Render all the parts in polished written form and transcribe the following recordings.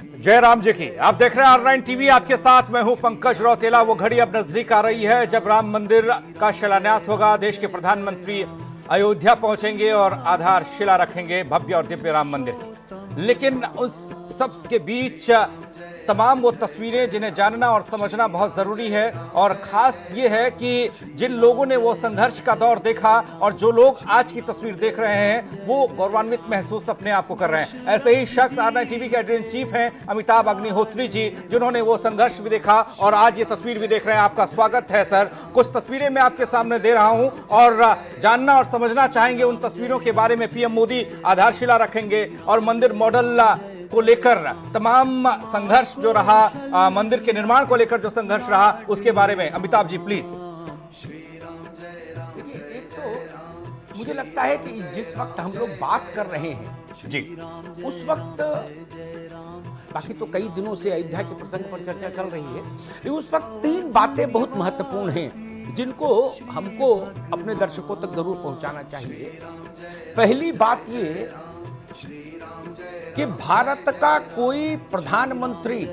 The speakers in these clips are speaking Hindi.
जय राम जी की। आप देख रहे हैं R9 टीवी, आपके साथ मैं हूं पंकज रौतेला। वो घड़ी अब नजदीक आ रही है जब राम मंदिर का शिलान्यास होगा। देश के प्रधानमंत्री अयोध्या पहुंचेंगे और आधारशिला रखेंगे भव्य और दिव्य राम मंदिर की। लेकिन उस सब के बीच तमाम वो तस्वीरें जिन्हें जानना और समझना बहुत जरूरी है। और खास ये है कि जिन लोगों ने वो संघर्ष का दौर देखा और जो लोग आज की तस्वीर देख रहे हैं वो गौरवान्वित महसूस अपने आप को कर रहे हैं। ऐसे ही शख्स R9 टीवी के एडिटर इन चीफ हैं अमिताभ अग्निहोत्री जी, जिन्होंने वो संघर्ष भी देखा और आज ये तस्वीर भी देख रहे हैं। आपका स्वागत है सर। कुछ तस्वीरें मैं आपके सामने दे रहा हूं और जानना और समझना चाहेंगे उन तस्वीरों के बारे में। पीएम मोदी आधारशिला रखेंगे और मंदिर मॉडल को लेकर तमाम संघर्ष जो रहा, मंदिर के निर्माण को लेकर जो संघर्ष रहा, उसके बारे में अमिताभ जी प्लीज। देखिए, एक तो मुझे लगता है कि जिस वक्त हम लोग बात कर रहे हैं जी, उस वक्त, बाकी तो कई दिनों से अयोध्या के प्रसंग पर चर्चा चल रही है, लेकिन उस वक्त तीन बातें बहुत महत्वपूर्ण हैं जिनको हमको अपने दर्शकों तक जरूर पहुंचाना चाहिए। पहली बात ये कि भारत का कोई प्रधानमंत्री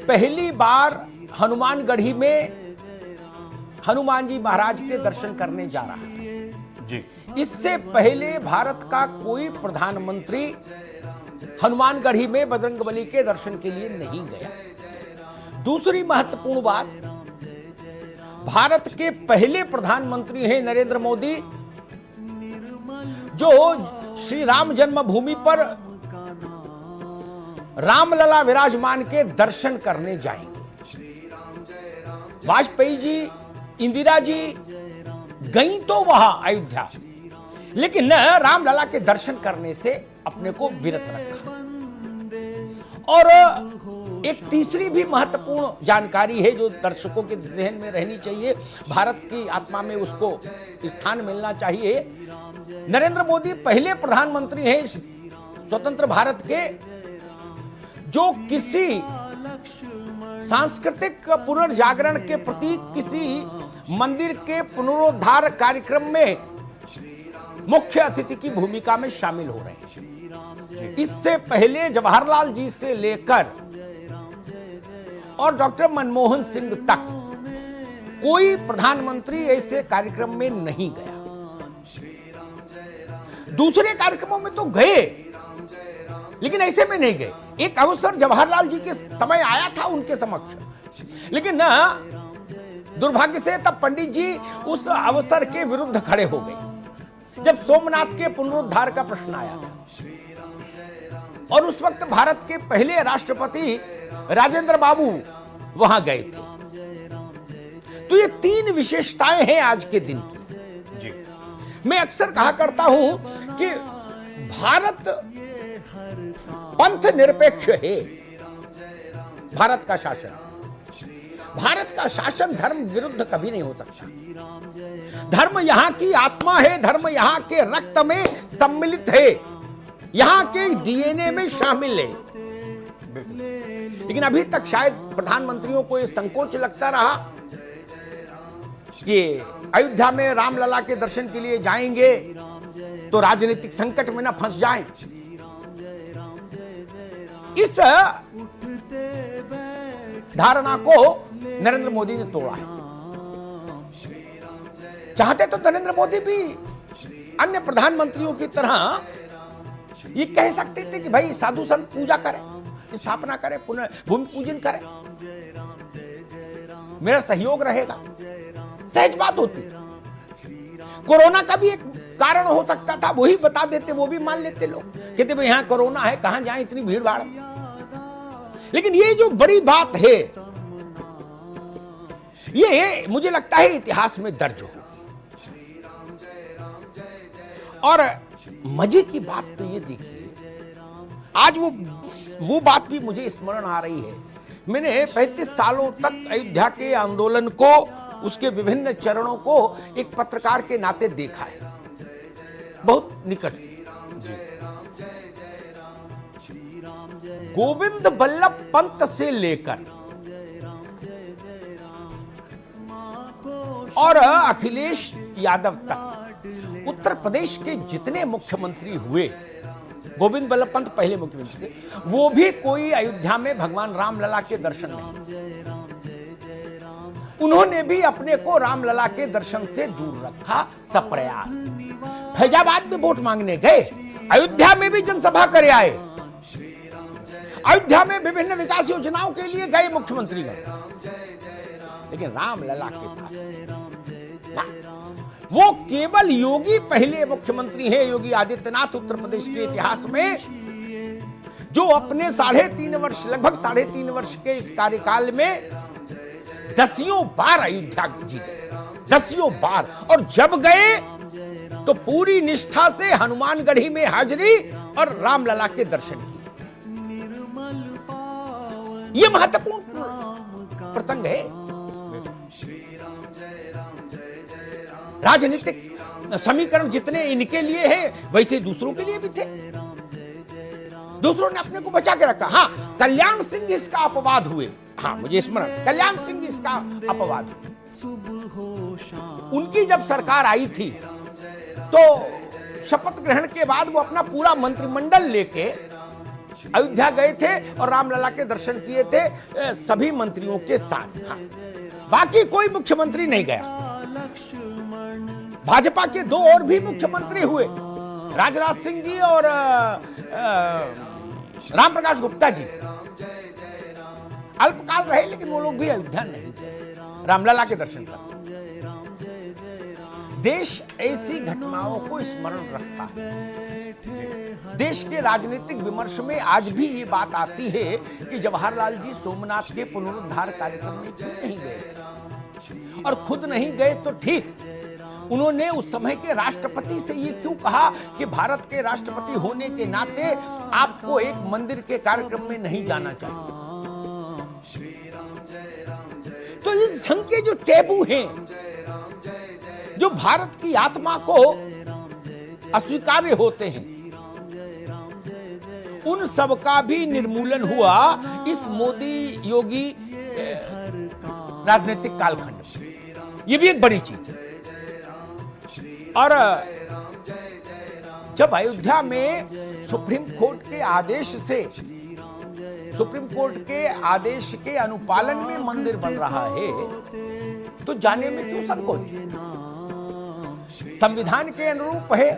पहली बार हनुमानगढ़ी में हनुमान जी महाराज के दर्शन करने जा रहा है जी। इससे पहले भारत का कोई प्रधानमंत्री हनुमानगढ़ी में बजरंगबली के दर्शन के लिए नहीं गया। दूसरी महत्वपूर्ण बात, भारत के पहले प्रधानमंत्री हैं नरेंद्र मोदी, जो श्री राम जन्मभूमि पर रामलला विराजमान के दर्शन करने जाएंगे। वाजपेयी जी, इंदिरा जी गई तो वहां अयोध्या, लेकिन रामलला के दर्शन करने से अपने को विरत रखा। और एक तीसरी भी महत्वपूर्ण जानकारी है जो दर्शकों के जहन में रहनी चाहिए, भारत की आत्मा में उसको स्थान मिलना चाहिए। नरेंद्र मोदी पहले प्रधानमंत्री हैं इस स्वतंत्र भारत के जो किसी सांस्कृतिक पुनर्जागरण के प्रति किसी मंदिर के पुनरुद्धार कार्यक्रम में मुख्य अतिथि की भूमिका में शामिल हो रहे हैं। इससे पहले जवाहरलाल जी से लेकर और डॉक्टर मनमोहन सिंह तक कोई प्रधानमंत्री ऐसे कार्यक्रम में नहीं गया। दूसरे कार्यक्रमों में तो गए, लेकिन ऐसे में नहीं गए। एक अवसर जवाहरलाल जी के समय आया था उनके समक्ष, लेकिन ना दुर्भाग्य से तब पंडित जी उस अवसर के विरुद्ध खड़े हो गए जब सोमनाथ के पुनरुद्धार का प्रश्न आया था। और उस वक्त भारत के पहले राष्ट्रपति राजेंद्र बाबू वहां गए थे। तो ये तीन विशेषताएं हैं आज के दिन की। जी। मैं अक्सर कहा करता हूं कि भारत पंथ निरपेक्ष है। भारत का शासन धर्म विरुद्ध कभी नहीं हो सकता। धर्म यहां की आत्मा है, धर्म यहां के रक्त में सम्मिलित है, यहां के डीएनए में शामिल है। लेकिन अभी तक शायद प्रधानमंत्रियों को यह संकोच लगता रहा कि अयोध्या में रामलला के दर्शन के लिए जाएंगे तो राजनीतिक संकट में न फंस जाएं। इस धारणा को नरेंद्र मोदी ने तोड़ा है। चाहते तो नरेंद्र मोदी भी अन्य प्रधानमंत्रियों की तरह ये कह सकते थे कि भाई साधु संत पूजा करें, स्थापना करें, पुनः भूमि पूजन करें, मेरा सहयोग रहेगा। सहज बात होती। कोरोना का भी एक कारण हो सकता था, वही बता देते, वो भी मान लेते लोग, कहते भाई यहां कोरोना है, कहां जाएं इतनी भीड़ भाड़। लेकिन ये जो बड़ी बात है, ये मुझे लगता है इतिहास में दर्ज होगी। और मजे की बात तो ये देखिए, आज वो बात भी मुझे स्मरण आ रही है। मैंने 35 सालों तक अयोध्या के आंदोलन को, उसके विभिन्न चरणों को एक पत्रकार के नाते देखा है, बहुत निकट से। गोविंद बल्लभ पंत से लेकर और अखिलेश यादव तक उत्तर प्रदेश के जितने मुख्यमंत्री हुए गोविंद बल्लभ पंत पहले मुख्यमंत्री थे, वो भी कोई अयोध्या में भगवान रामलला के दर्शन नहीं, उन्होंने भी अपने को रामलला के दर्शन से दूर रखा सप्रयास। फैजाबाद में वोट मांगने गए, अयोध्या में भी जनसभा करे आए, अयोध्या में विभिन्न विकास योजनाओं के लिए गए मुख्यमंत्रीगण, लेकिन रामलला के पास ना। वो केवल योगी पहले मुख्यमंत्री हैं, योगी आदित्यनाथ उत्तर प्रदेश के इतिहास में, जो अपने 3.5 वर्ष, लगभग 3.5 वर्ष के इस कार्यकाल में 10 बार अयोध्या जीते, 10 बार। और जब गए तो पूरी निष्ठा से हनुमानगढ़ी में हाजिरी और रामलला के दर्शन किए। यह महत्वपूर्ण प्रसंग है। राजनीतिक समीकरण जितने इनके लिए हैं, वैसे दूसरों के लिए भी थे। दूसरों ने अपने को बचा के रखा। हाँ, कल्याण सिंह इसका अपवाद हुए। हाँ, मुझे स्मरण, कल्याण सिंह इसका अपवाद हुए। उनकी जब सरकार आई थी तो शपथ ग्रहण के बाद वो अपना पूरा मंत्रिमंडल लेके अयोध्या गए थे और रामलला के दर्शन किए थे सभी मंत्रियों के साथ। हाँ, बाकी कोई मुख्यमंत्री नहीं गया। भाजपा के 2 और भी मुख्यमंत्री हुए, राजनाथ सिंह जी और राम प्रकाश गुप्ता जी, अल्पकाल रहे, लेकिन वो लोग भी अयोध्या नहीं गए रामलला के दर्शन कर। देश ऐसी घटनाओं को स्मरण रखता है। देश के राजनीतिक विमर्श में आज भी ये बात आती है कि जवाहरलाल जी सोमनाथ के पुनरुद्धार कार्यक्रम में क्यों नहीं गए थे, और खुद नहीं गए तो ठीक, उन्होंने उस समय के राष्ट्रपति से ये क्यों कहा कि भारत के राष्ट्रपति होने के नाते आपको एक मंदिर के कार्यक्रम में नहीं जाना चाहिए। तो इस ढंग के जो टैबू हैं, जो भारत की आत्मा को अस्वीकार्य होते हैं, उन सब का भी निर्मूलन हुआ इस मोदी योगी राजनीतिक कालखंड में। यह भी एक बड़ी चीज है। और जब अयोध्या में सुप्रीम कोर्ट के आदेश से, सुप्रीम कोर्ट के आदेश के अनुपालन में मंदिर बन रहा है, तो जाने में क्यों संकोच? संविधान के अनुरूप है,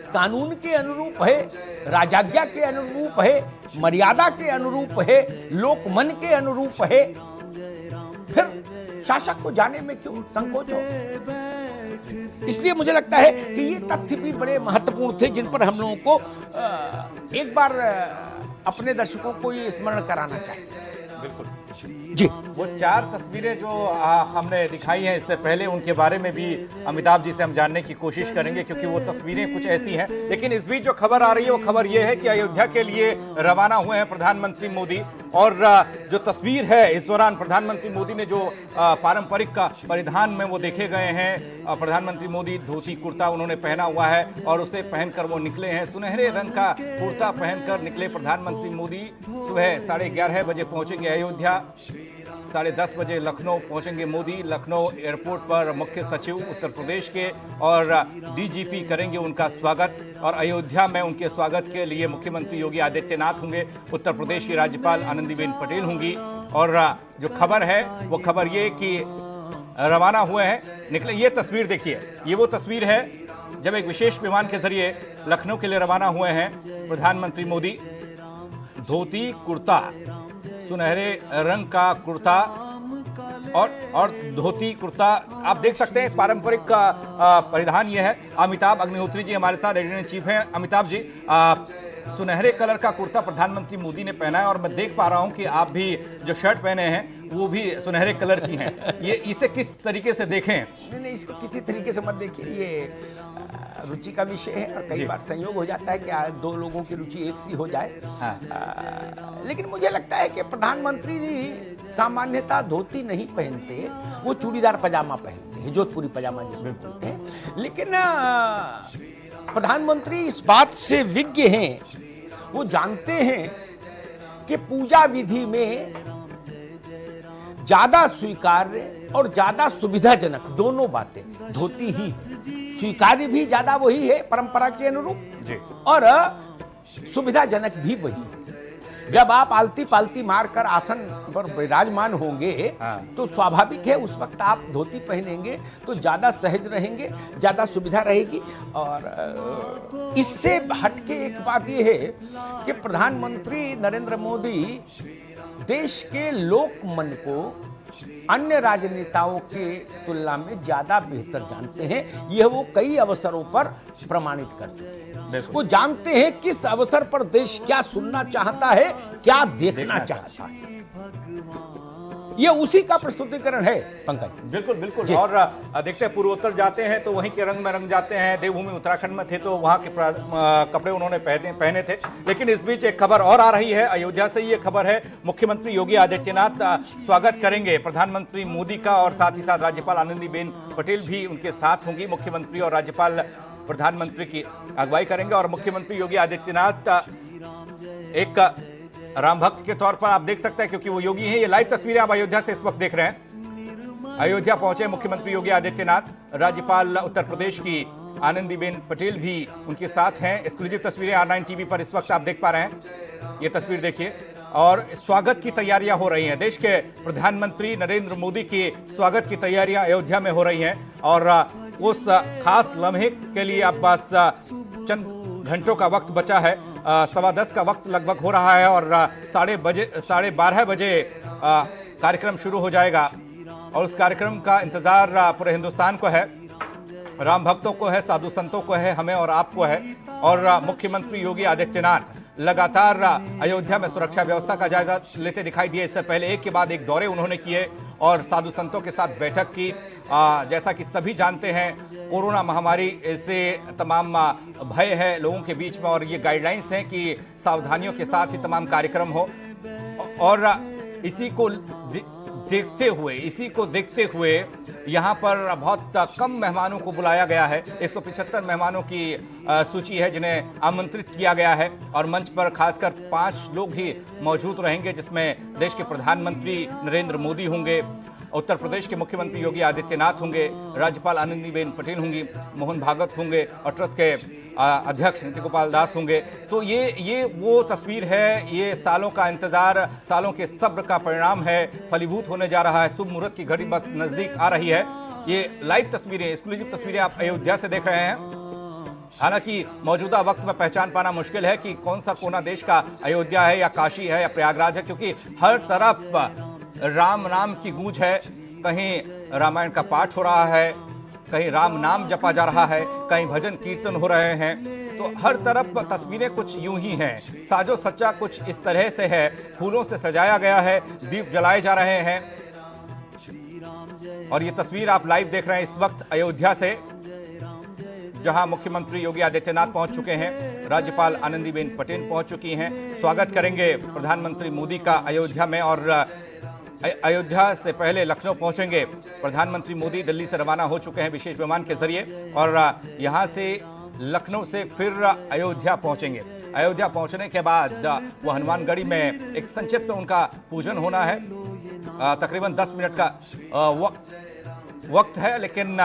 कानून के अनुरूप है, राजाज्ञा के अनुरूप है, मर्यादा के अनुरूप है, लोकमन के अनुरूप है, फिर शासक को जाने में क्यों संकोच हो? इसलिए मुझे लगता है कि ये तथ्य भी बड़े महत्वपूर्ण थे, जिन पर हम लोगों को एक बार अपने दर्शकों को ये स्मरण कराना चाहिए। बिल्कुल जी। वो 4 तस्वीरें जो हमने दिखाई हैं, इससे पहले उनके बारे में भी अमिताभ जी से हम जानने की कोशिश करेंगे, क्योंकि वो तस्वीरें कुछ ऐसी हैं। लेकिन इस बीच जो खबर आ रही है, वो खबर ये है कि अयोध्या के लिए रवाना हुए हैं प्रधानमंत्री मोदी। और जो तस्वीर है, इस दौरान प्रधानमंत्री मोदी ने जो पारंपरिक का परिधान में वो देखे गए हैं। प्रधानमंत्री मोदी धोती कुर्ता उन्होंने पहना हुआ है और उसे पहनकर वो निकले हैं। सुनहरे रंग का कुर्ता पहनकर निकले प्रधानमंत्री मोदी। सुबह 11:30 बजे पहुंचेंगे अयोध्या, 10:30 बजे लखनऊ पहुंचेंगे मोदी। लखनऊ एयरपोर्ट पर मुख्य सचिव उत्तर प्रदेश के और डीजीपी करेंगे उनका स्वागत। और अयोध्या में उनके स्वागत के लिए मुख्यमंत्री योगी आदित्यनाथ होंगे, उत्तर प्रदेश की राज्यपाल आनंदीबेन पटेल होंगी। और जो खबर है वो खबर ये कि रवाना हुए हैं, निकले। ये तस्वीर देखिए, ये वो तस्वीर है जब एक विशेष विमान के जरिए लखनऊ के लिए रवाना हुए हैं प्रधानमंत्री मोदी। धोती कुर्ता, सुनहरे रंग का कुर्ता और धोती कुर्ता, आप देख सकते हैं पारंपरिक का परिधान यह है। अमिताभ अग्निहोत्री जी हमारे साथ एडिटर इन चीफ हैं। अमिताभ जी, सुनहरे कलर का कुर्ता प्रधानमंत्री मोदी ने पहना है और मैं देख पा रहा हूं कि आप भी जो शर्ट पहने हैं वो भी सुनहरे कलर की हैं। ये इसे किस तरीके से देखें? नहीं, इसको किसी तरीके से मत देखिए, ये रुचि का विषय है और कई बार संयोग हो जाता है कि 2 लोगों की रुचि एक सी हो जाए। हाँ। लेकिन मुझे लगता है कि प्रधानमंत्री सामान्यतः धोती नहीं पहनते, वो चूड़ीदार पजामा पहनते हैं, जोधपुरी पजामा जिसमें बोलते हैं। लेकिन प्रधानमंत्री इस बात से विज्ञ हैं, वो जानते हैं कि पूजा विधि में ज्यादा स्वीकार्य और ज्यादा सुविधाजनक दोनों बातें धोती ही, स्वीकार्य भी ज्यादा वही है परंपरा के अनुरूप, और सुविधाजनक भी वही है। जब आप आलती पालती मारकर आसन पर विराजमान होंगे तो स्वाभाविक है उस वक्त आप धोती पहनेंगे तो ज्यादा सहज रहेंगे, ज्यादा सुविधा रहेगी। और इससे हटके एक बात यह है कि प्रधानमंत्री नरेंद्र मोदी देश के लोक मन को अन्य राजनेताओं के तुलना में ज्यादा बेहतर जानते हैं। यह वो कई अवसरों पर प्रमाणित कर चुके हैं। वो जानते हैं किस अवसर पर देश क्या सुनना चाहता है, क्या देखना चाहता है। ये उसी का प्रस्तुतिकरण है पंकज। बिल्कुल बिल्कुल। और देखते हैं पूर्वोत्तर जाते हैं तो वहीं के रंग में रंग जाते हैं। देवभूमि उत्तराखंड में थे तो वहां के कपड़े उन्होंने पहने थे। लेकिन इस बीच एक खबर और आ रही है, अयोध्या से ये खबर है। मुख्यमंत्री योगी आदित्यनाथ स्वागत करेंगे प्रधानमंत्री मोदी का और साथ ही साथ राज्यपाल आनंदीबेन पटेल भी उनके साथ होंगी। मुख्यमंत्री और राज्यपाल प्रधानमंत्री की अगुवाई करेंगे और मुख्यमंत्री योगी आदित्यनाथ एक राम भक्त के तौर पर आप देख सकते हैं क्योंकि वो योगी हैं। ये लाइव तस्वीरें आप अयोध्या से इस वक्त देख रहे हैं। अयोध्या पहुंचे मुख्यमंत्री योगी आदित्यनाथ, राज्यपाल उत्तर प्रदेश की आनंदीबेन पटेल भी उनके साथ हैं। एक्सक्लूसिव तस्वीरें R9 टीवी पर इस वक्त आप देख पा रहे हैं। ये तस्वीर देखिए और स्वागत की तैयारियां हो रही हैं। देश के प्रधानमंत्री नरेंद्र मोदी के स्वागत की तैयारियां अयोध्या में हो रही हैं और उस खास लम्हे के लिए अब बस चंद घंटों का वक्त बचा है। 10:15 का वक्त लगभग हो रहा है और 12:30 बजे कार्यक्रम शुरू हो जाएगा और उस कार्यक्रम का इंतजार पूरे हिंदुस्तान को है, राम भक्तों को है, साधु संतों को है, हमें और आपको है। और मुख्यमंत्री योगी आदित्यनाथ लगातार अयोध्या में सुरक्षा व्यवस्था का जायजा लेते दिखाई दिए। इससे पहले एक के बाद एक दौरे उन्होंने किए और साधु संतों के साथ बैठक की। जैसा कि सभी जानते हैं कोरोना महामारी से तमाम भय है लोगों के बीच में और ये गाइडलाइंस हैं कि सावधानियों के साथ ही तमाम कार्यक्रम हो और इसी को देखते हुए यहाँ पर बहुत कम मेहमानों को बुलाया गया है। 175 मेहमानों की सूची है जिन्हें आमंत्रित किया गया है और मंच पर खासकर 5 लोग ही मौजूद रहेंगे जिसमें देश के प्रधानमंत्री नरेंद्र मोदी होंगे, उत्तर प्रदेश के मुख्यमंत्री योगी आदित्यनाथ होंगे, राज्यपाल आनंदीबेन पटेल होंगी, मोहन भागवत होंगे और ट्रस्ट के अध्यक्ष नित्य गोपाल दास होंगे। तो ये वो तस्वीर है, ये सालों का इंतजार, सालों के सब्र का परिणाम है, फलीभूत होने जा रहा है। शुभ मुहूर्त की घड़ी बस नजदीक आ रही है। ये लाइव तस्वीरें, एक्सक्लूसिव तस्वीरें आप अयोध्या से देख रहे हैं। हालांकि मौजूदा वक्त में पहचान पाना मुश्किल है कि कौन सा कोना देश का अयोध्या है या काशी है या प्रयागराज है, क्योंकि हर तरफ राम नाम की गूंज है। कहीं रामायण का पाठ हो रहा है, कहीं राम नाम जपा जा रहा है, कहीं भजन कीर्तन हो रहे हैं। तो हर तरफ तस्वीरें कुछ यूं ही हैं, साजो सच्चा कुछ इस तरह से है, फूलों से सजाया गया है, दीप जलाए जा रहे हैं। और ये तस्वीर आप लाइव देख रहे हैं इस वक्त अयोध्या से, जहां मुख्यमंत्री योगी आदित्यनाथ पहुंच चुके हैं, राज्यपाल आनंदीबेन पटेल पहुंच चुकी हैं। स्वागत करेंगे प्रधानमंत्री मोदी का अयोध्या में और अयोध्या से पहले लखनऊ पहुंचेंगे। प्रधानमंत्री मोदी दिल्ली से रवाना हो चुके हैं विशेष विमान के जरिए और यहां से लखनऊ से फिर अयोध्या पहुंचेंगे। अयोध्या पहुंचने के बाद वो हनुमानगढ़ी में एक संक्षिप्त उनका पूजन होना है। तकरीबन 10 मिनट का वक्त है, लेकिन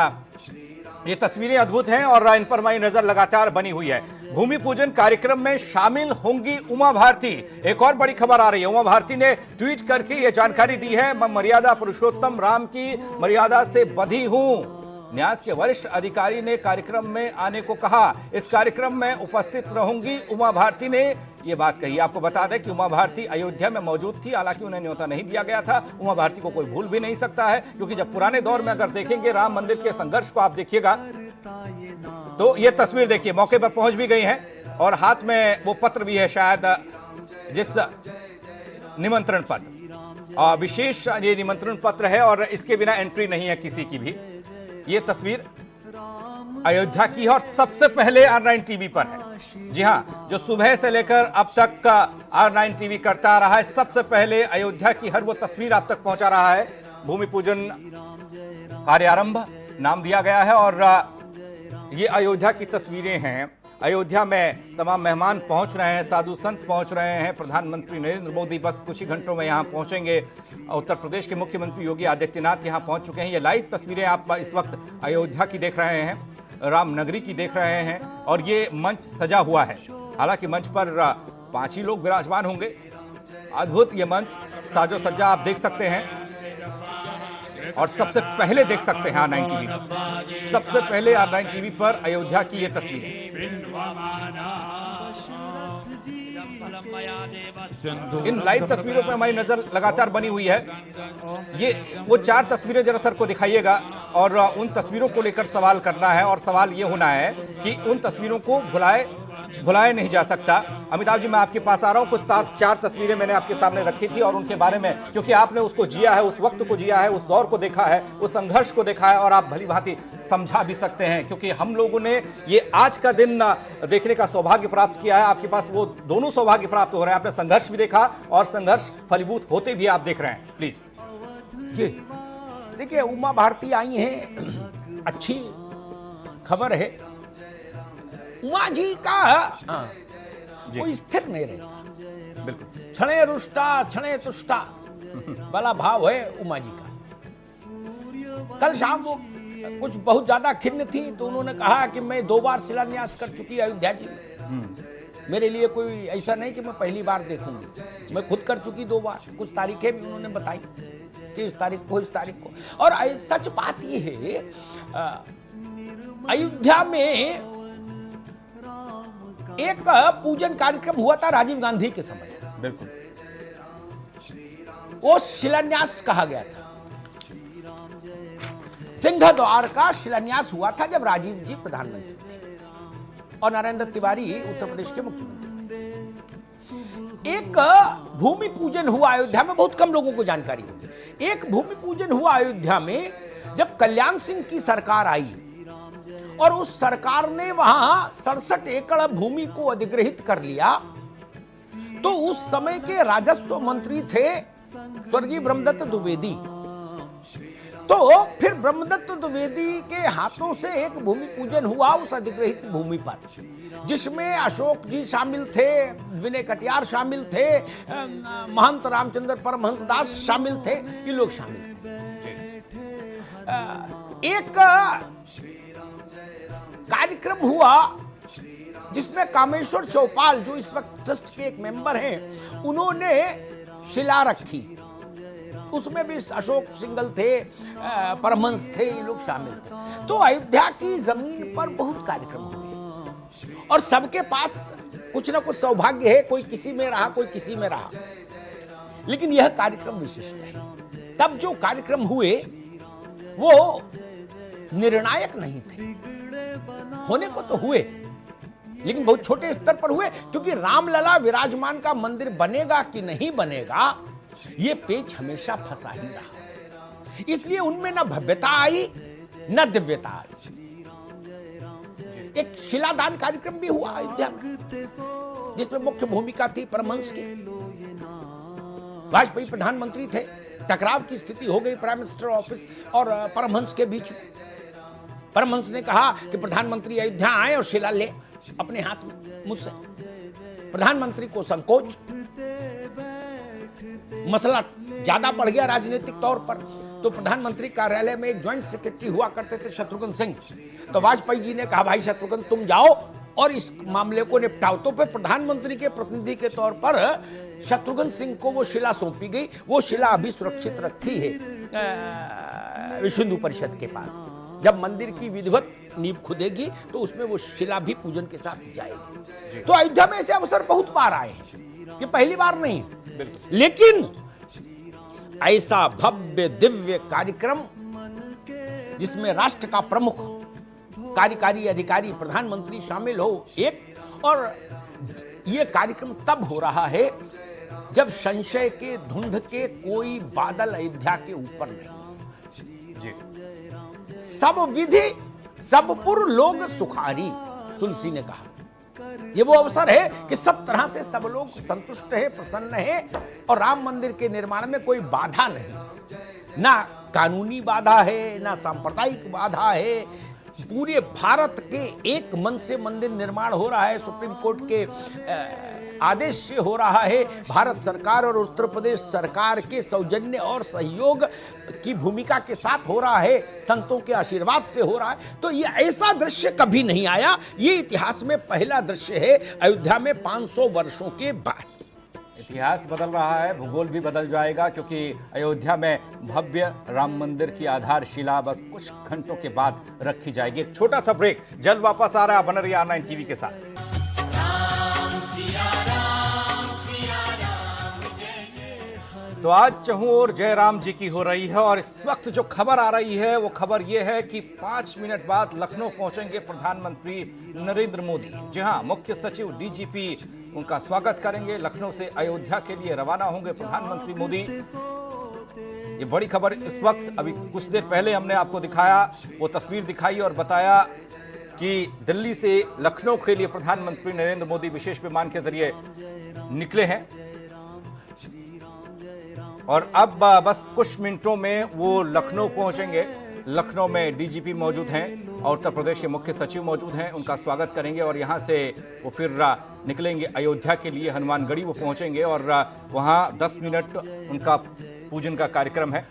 ये तस्वीरें अद्भुत हैं और इन पर हमारी नजर लगातार बनी हुई है। भूमि पूजन कार्यक्रम में शामिल होंगी उमा भारती। एक और बड़ी खबर आ रही है, उमा भारती ने ट्वीट करके ये जानकारी दी है, मैं मर्यादा पुरुषोत्तम राम की मर्यादा से बंधी हूं। न्यास के वरिष्ठ अधिकारी ने कार्यक्रम में आने को कहा। इस कार्यक्रम में उपस्थित रहूंगी उमा भारती ने ये बात कही। आपको बता दें कि उमा भारती अयोध्या में मौजूद थी, हालांकि उन्हें न्योता नहीं दिया गया था। उमा भारती को कोई भूल भी नहीं सकता है, क्योंकि जब पुराने दौर में अगर देखेंगे राम मंदिर के संघर्ष को आप देखिएगा तो ये तस्वीर देखिए, मौके पर पहुंच भी गई हैं और हाथ में वो पत्र भी है, शायद जिस निमंत्रण पत्र, विशेष ये निमंत्रण पत्र है और इसके बिना एंट्री नहीं है किसी की भी। ये तस्वीर अयोध्या की है और सबसे पहले R9 टीवी पर है। जी हां, जो सुबह से लेकर अब तक का R9 टीवी करता रहा है, सबसे पहले अयोध्या की हर वो तस्वीर आप तक पहुंचा रहा है। भूमि पूजन कार्यारंभ नाम दिया गया है और ये अयोध्या की तस्वीरें हैं। अयोध्या में तमाम मेहमान पहुंच रहे हैं, साधु संत पहुंच रहे हैं। प्रधानमंत्री नरेंद्र मोदी बस कुछ ही घंटों में यहां पहुंचेंगे। उत्तर प्रदेश के मुख्यमंत्री योगी आदित्यनाथ यहां पहुंच चुके हैं। ये लाइव तस्वीरें आप इस वक्त अयोध्या की देख रहे हैं, रामनगरी की देख रहे हैं और ये मंच सजा हुआ है। हालांकि मंच पर 5 ही लोग विराजमान होंगे। अद्भुत ये मंच, साजो सज्जा आप देख सकते हैं और सबसे पहले देख सकते हैं R9 टीवी पर, सबसे पहले R9 टीवी पर अयोध्या की ये तस्वीरें। इन लाइव तस्वीरों पर हमारी नजर लगातार बनी हुई है। ये वो 4 तस्वीरें जरा सर को दिखाइएगा और उन तस्वीरों को लेकर सवाल करना है और सवाल ये होना है कि उन तस्वीरों को भुलाया नहीं जा सकता। अमिताभ जी, मैं आपके पास आ रहा हूं। कुछ 4 तस्वीरें मैंने आपके सामने रखी थी और उनके बारे में, क्योंकि आपने उसको जिया है, उस वक्त को जिया है, उस दौर को देखा है, उस संघर्ष को देखा है और आप भली भांति समझा भी सकते हैं, क्योंकि हम लोगों ने ये आज का दिन देखने का सौभाग्य प्राप्त किया है। आपके पास वो दोनों सौभाग्य प्राप्त हो रहे हैं। आपने संघर्ष भी देखा और संघर्ष फलीभूत होते भी आप देख रहे हैं। प्लीज जी देखिए, उमा भारती आई हैं, अच्छी खबर है। उमा जी का कोई स्थिर नहीं रहता, बिल्कुल क्षणे रुष्टा क्षणे तुष्टा वाला भाव है उमा जी का। कल शाम वो कुछ बहुत ज्यादा खिन्न थी, तो उन्होंने कहा कि मैं 2 बार शिलान्यास कर चुकी अयोध्या जी में, मेरे लिए कोई ऐसा नहीं कि मैं पहली बार देखूंगी, मैं खुद कर चुकी 2 बार। कुछ तारीखें भी उन्होंने बताई कि इस तारीख को, इस तारीख को। और सच बात ये है, अयोध्या में एक पूजन कार्यक्रम हुआ था राजीव गांधी के समय, बिल्कुल, वो शिलान्यास कहा गया था। सिंह द्वार का शिलान्यास हुआ था जब राजीव जी प्रधानमंत्री थे और नरेंद्र तिवारी उत्तर प्रदेश के मुख्यमंत्री थे। एक भूमि पूजन हुआ अयोध्या में, बहुत कम लोगों को जानकारी होगी। एक भूमि पूजन हुआ अयोध्या में जब कल्याण सिंह की सरकार आई और उस सरकार ने वहां 67 एकड़ भूमि को अधिग्रहित कर लिया, तो उस समय के राजस्व मंत्री थे स्वर्गीय ब्रह्मदत्त द्विवेदी। तो फिर ब्रह्मदत्त द्विवेदी के हाथों से एक भूमि पूजन हुआ उस अधिग्रहित भूमि पर, जिसमें अशोक जी शामिल थे, विनय कटियार शामिल थे, महंत रामचंद्र परमहंस दास शामिल थे, ये लोग शामिल थे। एक कार्यक्रम हुआ जिसमें कामेश्वर चौपाल, जो इस वक्त ट्रस्ट के एक मेंबर हैं, उन्होंने शिला रखी। उसमें भी अशोक सिंगल थे, परमहंस थे, ये लोग शामिल थे। तो अयोध्या की जमीन पर बहुत कार्यक्रम हुए और सबके पास कुछ ना कुछ सौभाग्य है, कोई किसी में रहा, कोई किसी में रहा, लेकिन यह कार्यक्रम विशिष्ट है। तब जो कार्यक्रम हुए वो निर्णायक नहीं थे, होने को तो हुए लेकिन बहुत छोटे स्तर पर हुए, क्योंकि रामलला विराजमान का मंदिर बनेगा कि नहीं बनेगा, ये पेच हमेशा फंसा ही रहा। इसलिए उनमें न भव्यता आई न दिव्यता आई। एक शिलादान कार्यक्रम भी हुआ अयोध्या में, जिसमें मुख्य भूमिका थी परमहंस की। वाजपेयी प्रधानमंत्री थे, टकराव की स्थिति हो गई प्राइम मिनिस्टर ऑफिस और परमहंस के बीच में। परमहंस ने कहा कि प्रधानमंत्री अयोध्या आए और शिला ले अपने हाथ में मुझसे। प्रधानमंत्री को संकोच, मसला ज्यादा बढ़ गया राजनीतिक तौर पर। तो प्रधानमंत्री कार्यालय में एक ज्वाइंट सेक्रेटरी हुआ करते थे शत्रुघ्न सिंह। तो वाजपेयी जी ने कहा, भाई शत्रुघ्न तुम जाओ और इस मामले को निपटाओ। तो फिर प्रधानमंत्री के प्रतिनिधि के तौर पर शत्रुघ्न सिंह को वो शिला सौंपी गई। वो शिला अभी सुरक्षित रखी है विश्व हिंदू परिषद के पास। जब मंदिर की विधिवत नींव खुदेगी तो उसमें वो शिला भी पूजन के साथ जाएगी। तो अयोध्या में ऐसे अवसर बहुत बार आए हैं, ये पहली बार नहीं। लेकिन ऐसा भव्य दिव्य कार्यक्रम जिसमें राष्ट्र का प्रमुख कार्यकारी अधिकारी प्रधानमंत्री शामिल हो एक, और यह कार्यक्रम तब हो रहा है जब संशय के धुंध के कोई बादल अयोध्या के ऊपर नहीं। जी। सब विधि सब पुर लोग सुखारी, तुलसी ने कहा। ये वो अवसर है कि सब तरह से सब लोग संतुष्ट है, प्रसन्न है, और राम मंदिर के निर्माण में कोई बाधा नहीं, ना कानूनी बाधा है, ना सांप्रदायिक बाधा है। पूरे भारत के एक मन से मंदिर निर्माण हो रहा है। सुप्रीम कोर्ट के आदेश से हो रहा है, भारत सरकार और उत्तर प्रदेश सरकार के सौजन्य और सहयोग की भूमिका के साथ हो रहा है, संतों के आशीर्वाद से हो रहा है। तो ये ऐसा दृश्य कभी नहीं आया, ये इतिहास में पहला दृश्य है अयोध्या में 500 वर्षों के बाद। इतिहास बदल रहा है, भूगोल भी बदल जाएगा, क्योंकि अयोध्या में भव्य राम मंदिर की आधारशिला बस कुछ घंटों के बाद रखी जाएगी। एक छोटा सा ब्रेक, जल्द वापस आ रहा है, बन रही R9 टीवी के साथ। तो आज चहुं ओर जय राम जी की हो रही है, और इस वक्त जो खबर आ रही है वो खबर ये है कि 5 मिनट बाद लखनऊ पहुंचेंगे प्रधानमंत्री नरेंद्र मोदी। जी हां, मुख्य सचिव डीजीपी उनका स्वागत करेंगे। लखनऊ से अयोध्या के लिए रवाना होंगे प्रधानमंत्री मोदी। ये बड़ी खबर इस वक्त, अभी कुछ देर पहले हमने आपको दिखाया, वो तस्वीर दिखाई और बताया कि दिल्ली से लखनऊ के लिए प्रधानमंत्री नरेंद्र मोदी विशेष विमान के जरिए निकले हैं, और अब बस कुछ मिनटों में वो लखनऊ पहुंचेंगे। लखनऊ में डीजीपी मौजूद हैं और उत्तर प्रदेश के मुख्य सचिव मौजूद हैं, उनका स्वागत करेंगे और यहां से वो फिर निकलेंगे अयोध्या के लिए। हनुमानगढ़ी वो पहुंचेंगे और वहां 10 मिनट उनका पूजन का कार्यक्रम है।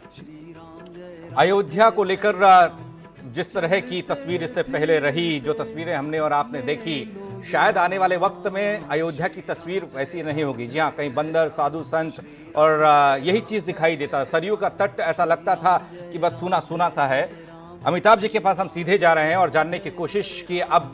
अयोध्या को लेकर जिस तरह की तस्वीर इससे पहले रही, जो तस्वीरें हमने और आपने देखी, शायद आने वाले वक्त में अयोध्या की तस्वीर वैसी नहीं होगी। जी हाँ, कहीं बंदर, साधु संत और यही चीज दिखाई देता। सरयू का तट ऐसा लगता था कि बस सूना सूना सा है। अमिताभ जी के पास हम सीधे जा रहे हैं और जानने की कोशिश कि अब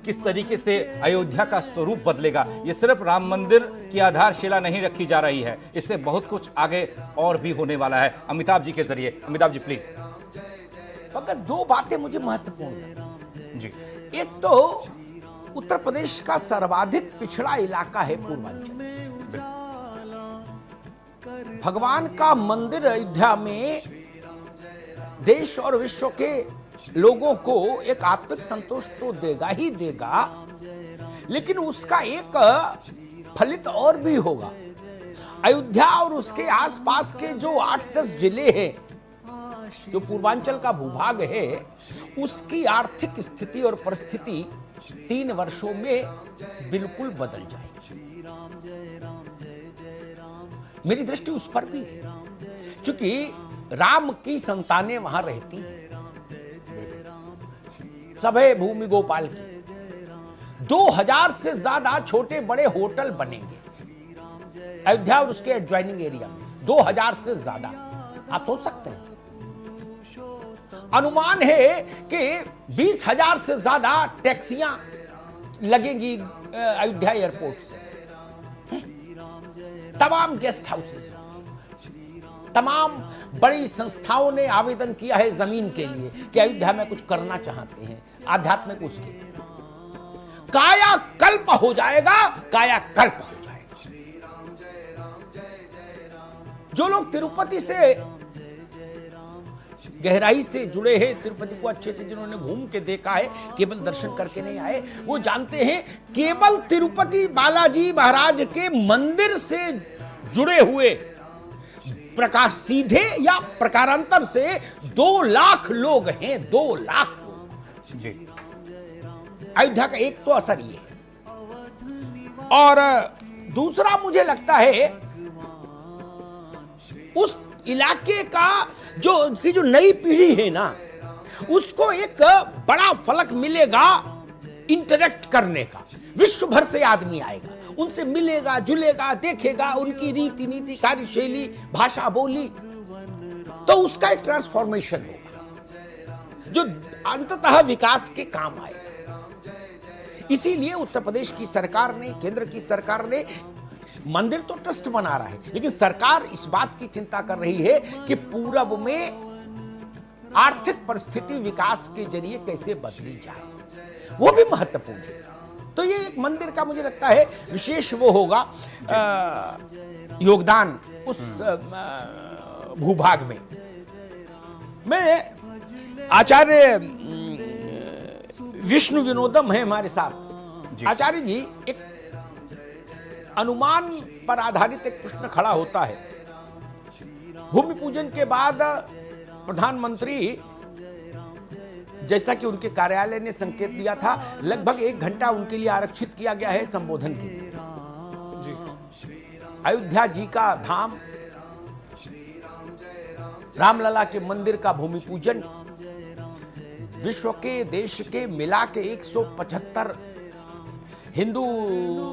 किस तरीके से अयोध्या का स्वरूप बदलेगा। ये सिर्फ राम मंदिर की आधारशिला नहीं रखी जा रही है, इससे बहुत कुछ आगे और भी होने वाला है। अमिताभ जी के जरिए, अमिताभ जी प्लीज। मगर 2 बातें मुझे महत्वपूर्ण लगती जी। एक तो उत्तर प्रदेश का सर्वाधिक पिछड़ा इलाका है पूर्वांचल। भगवान का मंदिर अयोध्या में देश और विश्व के लोगों को एक आत्मिक संतोष तो देगा ही देगा, लेकिन उसका एक फलित और भी होगा। अयोध्या और उसके आसपास के जो 8-10 जिले हैं, जो पूर्वांचल का भूभाग है, उसकी आर्थिक स्थिति और परिस्थिति 3 वर्षों में बिल्कुल बदल जाएगी। मेरी दृष्टि उस पर भी है, क्योंकि राम की संतानें वहां रहती हैं, सब है भूमि गोपाल की। 2000 से ज्यादा छोटे बड़े होटल बनेंगे अयोध्या और उसके एडजॉइनिंग एरिया में। 2000 से ज्यादा, आप सोच सकते हैं। अनुमान है कि 20,000 से ज्यादा टैक्सियां लगेंगी अयोध्या एयरपोर्ट से। तमाम गेस्ट हाउसेस, तमाम बड़ी संस्थाओं ने आवेदन किया है जमीन के लिए कि अयोध्या में कुछ करना चाहते हैं आध्यात्मिक उसके लिए। कायाकल्प हो जाएगा, कायाकल्प हो जाएगा। जो लोग तिरुपति से गहराई से जुड़े हैं, तिरुपति को अच्छे से जिन्होंने घूम के देखा है, केवल दर्शन करके नहीं आए, वो जानते हैं केवल तिरुपति बालाजी महाराज के मंदिर से जुड़े हुए प्रकाश सीधे या प्रकारांतर से 2 लाख लोग हैं। 2 लाख लोग जी। अयोध्या का एक तो असर ये, और दूसरा मुझे लगता है उस इलाके का जो नई पीढ़ी है ना, उसको एक बड़ा फलक मिलेगा इंटरेक्ट करने का। विश्व भर से आदमी आएगा, उनसे मिलेगा, जुलेगा, देखेगा उनकी रीति नीति, कार्यशैली, भाषा, बोली, तो उसका एक ट्रांसफॉर्मेशन होगा जो अंततः विकास के काम आएगा। इसीलिए उत्तर प्रदेश की सरकार ने, केंद्र की सरकार ने, मंदिर तो ट्रस्ट बना रहा है, लेकिन सरकार इस बात की चिंता कर रही है कि पूरब में आर्थिक परिस्थिति विकास के जरिए कैसे बदली जाए, वो भी महत्वपूर्ण है। तो ये एक मंदिर का मुझे लगता है विशेष वो होगा योगदान उस भूभाग में। मैं आचार्य विष्णु विनोदम है हमारे साथ। आचार्य जी, एक अनुमान पर आधारित एक प्रश्न खड़ा होता है। भूमि पूजन के बाद प्रधानमंत्री, जैसा कि उनके कार्यालय ने संकेत दिया था, लगभग 1 घंटा उनके लिए आरक्षित किया गया है संबोधन के लिए। अयोध्या जी का धाम, रामलला के मंदिर का भूमि पूजन, विश्व के देश के मिला के 175 हिंदू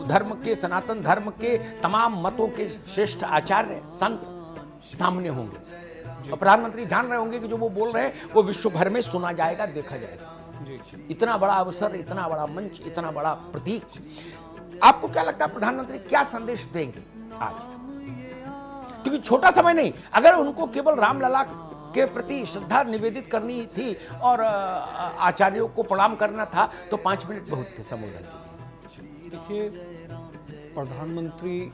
धर्म के, सनातन धर्म के तमाम मतों के श्रेष्ठ आचार्य संत सामने होंगे और प्रधानमंत्री जान रहे होंगे कि जो वो बोल रहे हैं वो विश्व भर में सुना जाएगा, देखा जाएगा। इतना बड़ा अवसर, इतना बड़ा मंच, इतना बड़ा प्रतीक। आपको क्या लगता है प्रधानमंत्री क्या संदेश देंगे आज? क्योंकि छोटा समय नहीं, अगर उनको केवल रामलला के प्रति श्रद्धा निवेदित करनी थी और आचार्यों को प्रणाम करना था तो 5 मिनट बहुत थे संबोधन के लिए। देखिए, प्रधानमंत्री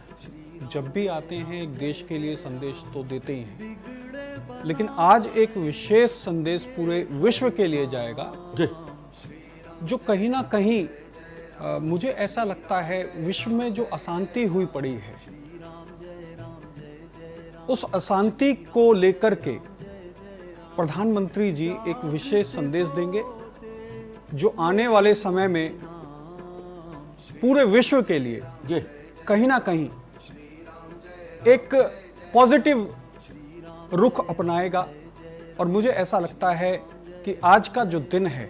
जब भी आते हैं एक देश के लिए संदेश तो देते ही हैं, लेकिन आज एक विशेष संदेश पूरे विश्व के लिए जाएगा जो कहीं ना कहीं मुझे ऐसा लगता है विश्व में जो अशांति हुई पड़ी है उस अशांति को लेकर के प्रधानमंत्री जी एक विशेष संदेश देंगे जो आने वाले समय में पूरे विश्व के लिए कहीं ना कहीं एक पॉजिटिव रुख अपनाएगा। और मुझे ऐसा लगता है कि आज का जो दिन है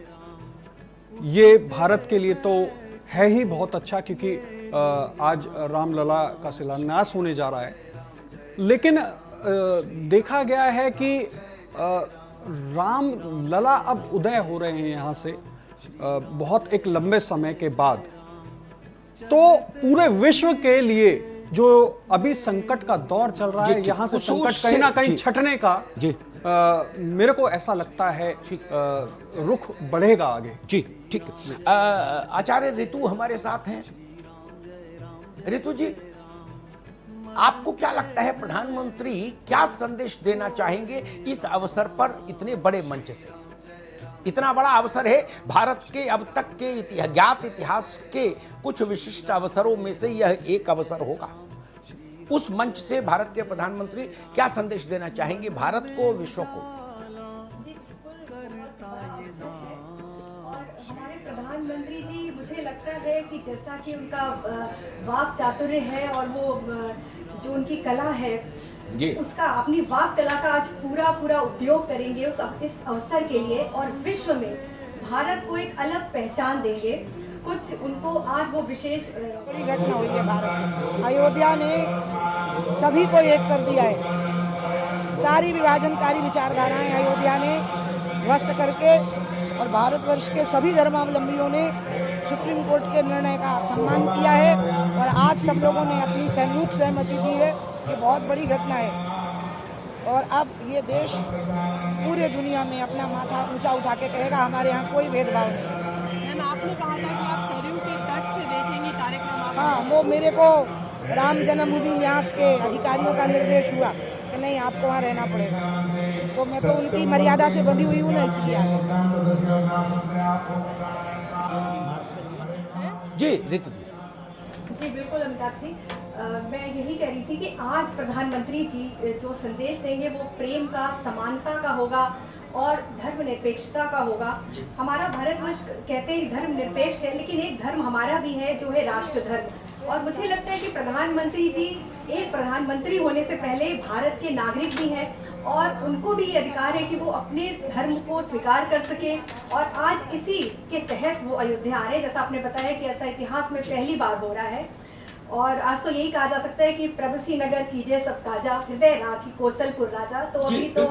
ये भारत के लिए तो है ही बहुत अच्छा, क्योंकि आज रामलला का शिलान्यास होने जा रहा है। लेकिन देखा गया है कि रामलला अब उदय हो रहे हैं यहाँ से बहुत एक लंबे समय के बाद, तो पूरे विश्व के लिए जो अभी संकट का दौर चल रहा है, यहाँ से संकट कहीं ना कहीं छटने का मेरे को ऐसा लगता है रुख बढ़ेगा आगे। जी ठीक। आचार्य ऋतु हमारे साथ हैं। ऋतु जी, आपको क्या लगता है प्रधानमंत्री क्या संदेश देना चाहेंगे इस अवसर पर, इतने बड़े मंच से? इतना बड़ा अवसर है, भारत के अब तक के ज्ञात इतिहास के कुछ विशिष्ट अवसरों में से यह एक अवसर होगा। उस मंच से भारत के प्रधानमंत्री क्या संदेश देना चाहेंगे भारत को, विश्व को? और हमारे प्रधानमंत्री जी, मुझे लगता है कि जैसा कि उनका वाक चातुर्य है और वो जो उनकी कला है उसका, अपनी वाक कला का आज पूरा उपयोग करेंगे इस अवसर के लिए और विश्व में भारत को एक अलग पहचान देंगे। कुछ उनको आज वो विशेष बड़ी घटना हुई है भारत से। अयोध्या ने सभी को एक कर दिया है। सारी विभाजनकारी विचारधाराएं अयोध्या ने ध्वस्त करके और भारतवर्ष के सभी धर्मावलंबियों ने सुप्रीम कोर्ट के निर्णय का सम्मान किया है और आज सब लोगों ने अपनी संयुक्त सहमति दी है। ये बहुत बड़ी घटना है और अब ये देश पूरे दुनिया में अपना माथा ऊंचा उठा के कहेगा हमारे यहाँ कोई भेदभाव नहीं। मैम, आपने कहा था कि आप सरयू के तट से देखेंगे कार्यक्रम। हाँ, वो मेरे को राम जन्मभूमि न्यास के अधिकारियों का निर्देश हुआ कि नहीं, आपको वहाँ रहना पड़ेगा, तो मैं तो उनकी मर्यादा से बंधी हुई हूँ ना, इसलिए आ गई। जी ऋतु जी बिल्कुल अमिताभ जी, मैं यही कह रही थी कि आज प्रधानमंत्री जी जो संदेश देंगे वो प्रेम का, समानता का होगा और धर्मनिरपेक्षता का होगा। हमारा भारतवर्ष कहते हैं धर्म निरपेक्ष है, लेकिन एक धर्म हमारा भी है जो है राष्ट्र धर्म। और मुझे लगता है कि प्रधानमंत्री जी एक प्रधानमंत्री होने से पहले भारत के नागरिक भी हैं और उनको भी ये अधिकार है कि वो अपने धर्म को स्वीकार कर सके। और आज इसी के तहत वो अयोध्या आ रहे हैं। जैसा आपने बताया कि ऐसा इतिहास में पहली बार हो रहा है और आज तो यही कहा जा सकता है कि प्रभसी नगर कीजिए सब काजा, हृदय राखी कौशलपुर राजा। तो अभी तो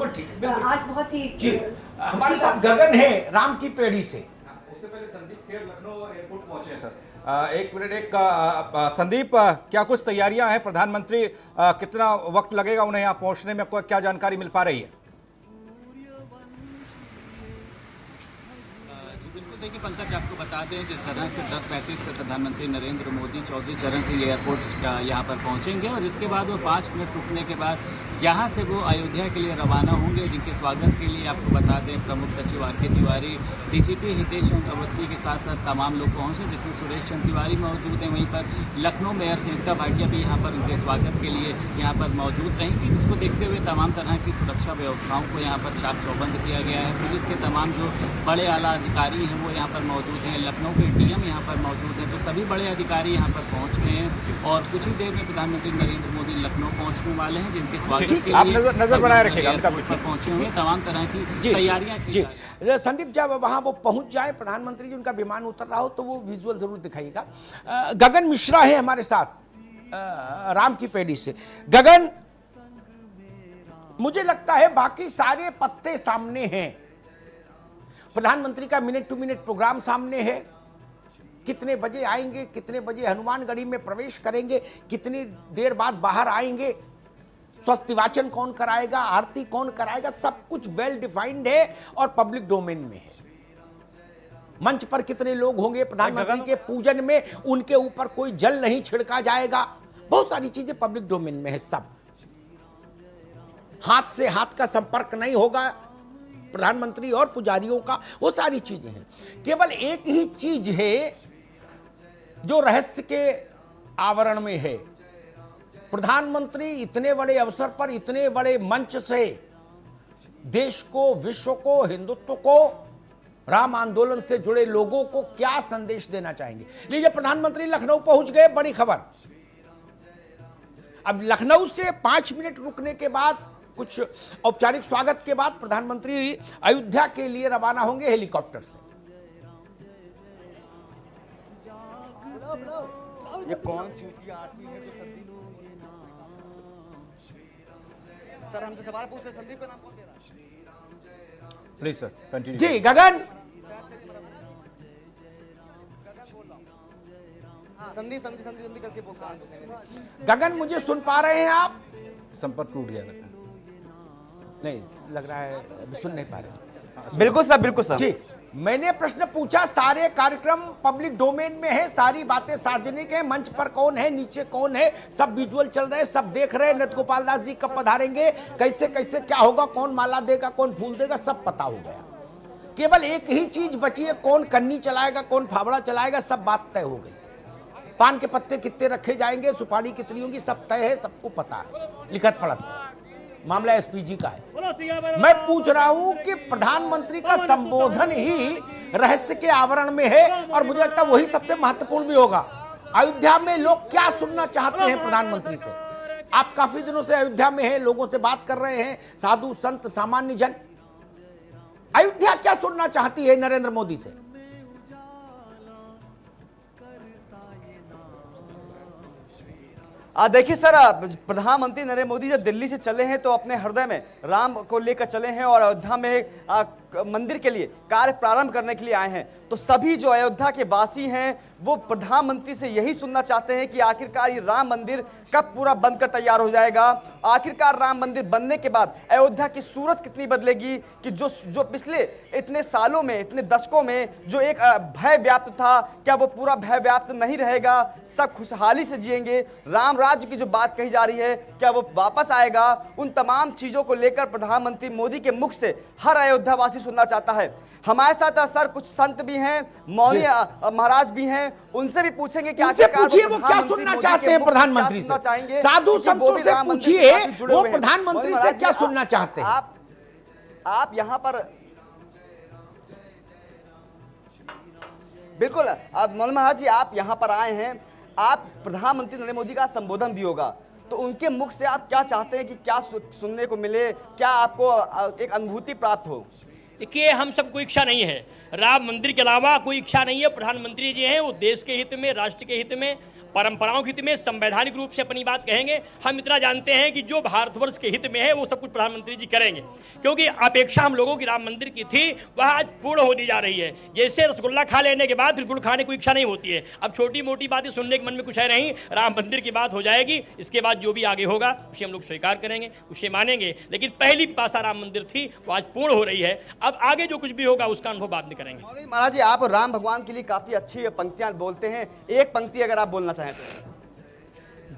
आज बहुत ही हमारे साथ गगन है राम की पेड़ी से। उससे पहले संदीप खेर लखनऊ एयरपोर्ट पहुंचे हैं सर। एक मिनट, संदीप, क्या कुछ तैयारियां हैं? प्रधानमंत्री कितना वक्त लगेगा उन्हें यहाँ पहुंचने में? आपको क्या जानकारी मिल पा रही है? देखिए पंकज, आपको बता दें जिस तरह से 10:35 पर प्रधानमंत्री नरेंद्र मोदी चौधरी चरण सिंह एयरपोर्ट यहाँ पर पहुंचेंगे और इसके बाद वो 5 मिनट रुकने के बाद यहाँ से वो अयोध्या के लिए रवाना होंगे, जिनके स्वागत के लिए आपको बता दें प्रमुख सचिव आर.के. तिवारी, डीजीपी हितेश चंद्र अवस्थी के साथ साथ तमाम लोग पहुंचे, जिसमें सुरेश चंद्र तिवारी मौजूद हैं। वहीं पर लखनऊ मेयर संयुक्ता भाटिया भी यहाँ पर उनके स्वागत के लिए यहाँ पर मौजूद रहेंगी, जिसको देखते हुए तमाम तरह की सुरक्षा व्यवस्थाओं को यहाँ पर चाक चौबंद किया गया है। पुलिस के तमाम जो बड़े आला अधिकारी हैं वो यहाँ पर मौजूद हैं, लखनऊ के डीएम यहाँ पर मौजूद हैं, तो सभी बड़े अधिकारी यहाँ पर पहुँच गए हैं और कुछ ही देर में प्रधानमंत्री नरेंद्र मोदी लखनऊ पहुँचने वाले हैं, जिनके स्वागत के आप लिए नजर बनाए रखिएगा, एयरपोर्ट पर पहुंचे हुए तमाम तरह की तैयारियां की जी जा रही हैं। संदीप, जब वहां वो पहुंच जाए, प्रधानमंत्री जी उनका विमान उतर रहा हो तो वो विजुअल जरूर दिखाइएगा। गगन मिश्रा है हमारे साथ राम की पेड़ी से। गगन, मुझे लगता है बाकी सारे पत्ते सामने हैं, प्रधानमंत्री का मिनट टू मिनट प्रोग्राम सामने है, कितने बजे आएंगे, कितने बजे हनुमानगढ़ी में प्रवेश करेंगे, कितनी देर बाद बाहर आएंगे, स्वस्ति वाचन कौन कराएगा, आरती कौन कराएगा, सब कुछ वेल डिफाइंड है और पब्लिक डोमेन में है। मंच पर कितने लोग होंगे, प्रधानमंत्री के पूजन में उनके ऊपर कोई जल नहीं छिड़का जाएगा, बहुत सारी चीजें पब्लिक डोमेन में है। सब हाथ से हाथ का संपर्क नहीं होगा प्रधानमंत्री और पुजारियों का, वो सारी चीजें हैं। केवल एक ही चीज है जो रहस्य के आवरण में है। प्रधानमंत्री इतने बड़े अवसर पर, इतने बड़े मंच से देश को, विश्व को, हिंदुत्व को, राम आंदोलन से जुड़े लोगों को क्या संदेश देना चाहेंगे। लीजिए, प्रधानमंत्री लखनऊ पहुंच गए, बड़ी खबर। अब लखनऊ से 5 मिनट रुकने के बाद, कुछ औपचारिक स्वागत के बाद प्रधानमंत्री अयोध्या के लिए रवाना होंगे हेलीकॉप्टर से। ये कौन चूतिया आदमी है जो संदीप, सर हमसे सवाल पूछे, संदीप का नाम कौन दे रहा है? Please sir continue. जी गगन, संदीप संदीप संदीप संदीप करके बोलता है। गगन, मुझे सुन पा रहे हैं आप? संपर्क टूट गया लगता है। नहीं, लग रहा है अभी सुन नहीं पा रहे। बिल्कुल सर, बिल्कुल सर। जी, मैंने प्रश्न पूछा, सारे कार्यक्रम पब्लिक डोमेन में है, सारी बातें सार्वजनिक है, मंच पर कौन है, नीचे कौन है, सब विजुअल चल रहे हैं, सब देख रहे हैं। नंद गोपाल दास जी कब पधारेंगे, कैसे कैसे क्या होगा, कौन माला देगा, कौन फूल देगा, सब पता हो गया। केवल एक ही चीज बची है, कौन कन्नी चलाएगा, कौन फावड़ा चलाएगा, सब बात तय हो गई। पान के पत्ते कितने रखे जाएंगे, सुपारी कितनी होगी, सब तय है, सबको पता है, लिखत पढ़त। मामला एसपीजी का है। मैं पूछ रहा हूं कि प्रधानमंत्री का संबोधन ही रहस्य के आवरण में है और मुझे लगता है वही सबसे महत्वपूर्ण भी होगा। अयोध्या में लोग क्या सुनना चाहते हैं प्रधानमंत्री से? आप काफी दिनों से अयोध्या में हैं, लोगों से बात कर रहे हैं, साधु संत सामान्य जन। अयोध्या क्या सुनना चाहती है नरेंद्र मोदी से? देखिए सर, प्रधानमंत्री नरेंद्र मोदी जब दिल्ली से चले हैं तो अपने हृदय में राम को लेकर चले हैं और अयोध्या में मंदिर के लिए कार्य प्रारंभ करने के लिए आए हैं। तो सभी जो अयोध्या के वासी हैं वो प्रधानमंत्री से यही सुनना चाहते हैं कि आखिरकार ये राम मंदिर कब पूरा बनकर तैयार हो जाएगा, आखिरकार राम मंदिर बनने के बाद अयोध्या की सूरत कितनी बदलेगी, कि जो पिछले इतने सालों में, इतने दशकों में जो एक भय व्याप्त था, क्या वो पूरा भय व्याप्त नहीं रहेगा, सब खुशहाली से जिएंगे, राम राज्य की जो बात कही जा रही है क्या वो वापस आएगा। उन तमाम चीजों को लेकर प्रधानमंत्री मोदी के मुख से हर अयोध्यावासी सुनना चाहता है। हमारे साथ सर कुछ संत भी हैं, मौनी महाराज भी हैं, उनसे भी पूछेंगे कि उनसे पूछिए वो क्या सुनना चाहते हैं प्रधानमंत्री से। साधु संतों से पूछिए वो प्रधानमंत्री से क्या सुनना चाहते हैं। आप यहां पर बिल्कुल, आप मौलाना महाराज जी, आप यहां पर आए हैं, आप प्रधानमंत्री नरेंद्र मोदी का संबोधन भी होगा, तो उनके मुख से आप क्या चाहते हैं कि क्या सुनने को मिले, क्या आपको एक अनुभूति प्राप्त हो? देखिए, हम सब कोई इच्छा नहीं है, राम मंदिर के अलावा कोई इच्छा नहीं है। प्रधानमंत्री जी हैं वो देश के हित में, राष्ट्र के हित में, परंपराओं के हित में संवैधानिक रूप से अपनी बात कहेंगे। हम इतना जानते हैं कि जो भारतवर्ष के हित में है वो सब कुछ प्रधानमंत्री जी करेंगे, क्योंकि अपेक्षा हम लोगों की राम मंदिर की थी वह आज पूर्ण होती जा रही है। जैसे रसगुल्ला खा लेने के बाद बिल्कुल खाने की इच्छा नहीं होती है, अब छोटी मोटी बातें सुनने के मन में कुछ है नहीं, राम मंदिर की बात हो जाएगी, इसके बाद जो भी आगे होगा उसे हम लोग स्वीकार करेंगे, उसे मानेंगे। लेकिन पहली पासा राम मंदिर थी वो आज पूर्ण हो रही है, अब आगे जो कुछ भी होगा उसका अनुभव बाद में करेंगे। महाराज जी, आप राम भगवान के लिए काफी अच्छी पंक्तियां बोलते हैं, एक पंक्ति अगर आप बोलना चाहें तो।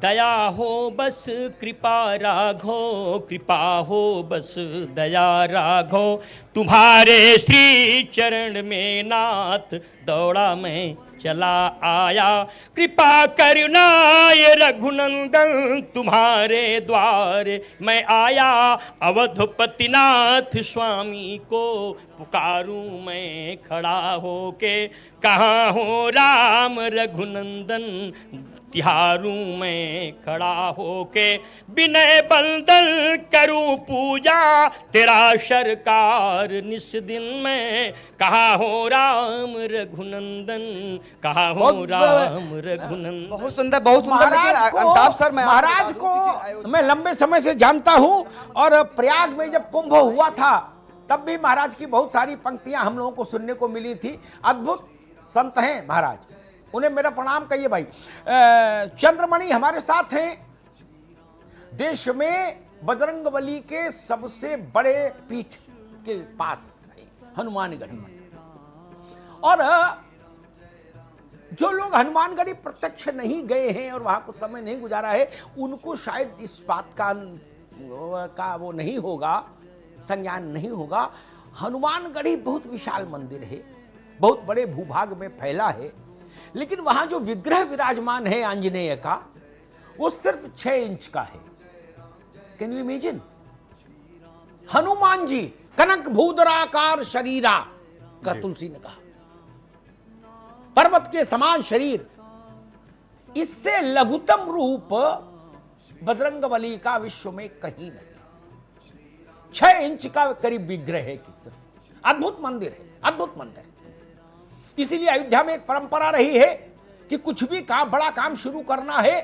दया हो बस कृपा राघो, कृपा हो बस दया राघो, तुम्हारे श्री चरण में नाथ दौड़ा मैं चला आया, कृपा करुणाय रघुनंदन तुम्हारे द्वार मैं आया, अवधपति नाथ स्वामी को पुकारूं मैं खड़ा होके, कहाँ हो राम रघुनंदन तिहारूं मैं खड़ा होके, विनय बंदन करूं पूजा तेरा सरकार निस दिन में, कहाँ हो राम रघुनंदन, कहाँ हो राम रघुनंदन। बहुत सुंदर, बहुत सुंदर। महाराज सर, महाराज को मैं लंबे समय से जानता हूं, और प्रयाग में जब कुंभ हुआ था तब भी महाराज की बहुत सारी पंक्तियां हम लोगों को सुनने को मिली थी। अद्भुत संत हैं महाराज, उन्हें मेरा प्रणाम कहिए भाई। चंद्रमणि हमारे साथ हैं। देश में बजरंगबली के सबसे बड़े पीठ के पास है हनुमानगढ़ी से, और जो लोग हनुमानगढ़ी प्रत्यक्ष नहीं गए हैं और वहां कुछ समय नहीं गुजारा है, उनको शायद इस बात का वो नहीं होगा, संज्ञान नहीं होगा। हनुमानगढ़ी बहुत विशाल मंदिर है, बहुत बड़े भूभाग में फैला है, लेकिन वहां जो विग्रह विराजमान है आंजनेय का, वो सिर्फ 6 इंच का है। Can you imagine? Hanuman ji कनक भूधराकार शरीरा का तुलसी ने कहा, पर्वत के समान शरीर, इससे लघुतम रूप बजरंगबली का विश्व में कहीं नहीं। 6 इंच का करीब विग्रह है कि सिर्फ। अद्भुत मंदिर है, अद्भुत मंदिर। इसीलिए अयोध्या में एक परंपरा रही है कि कुछ भी काम, बड़ा काम शुरू करना है,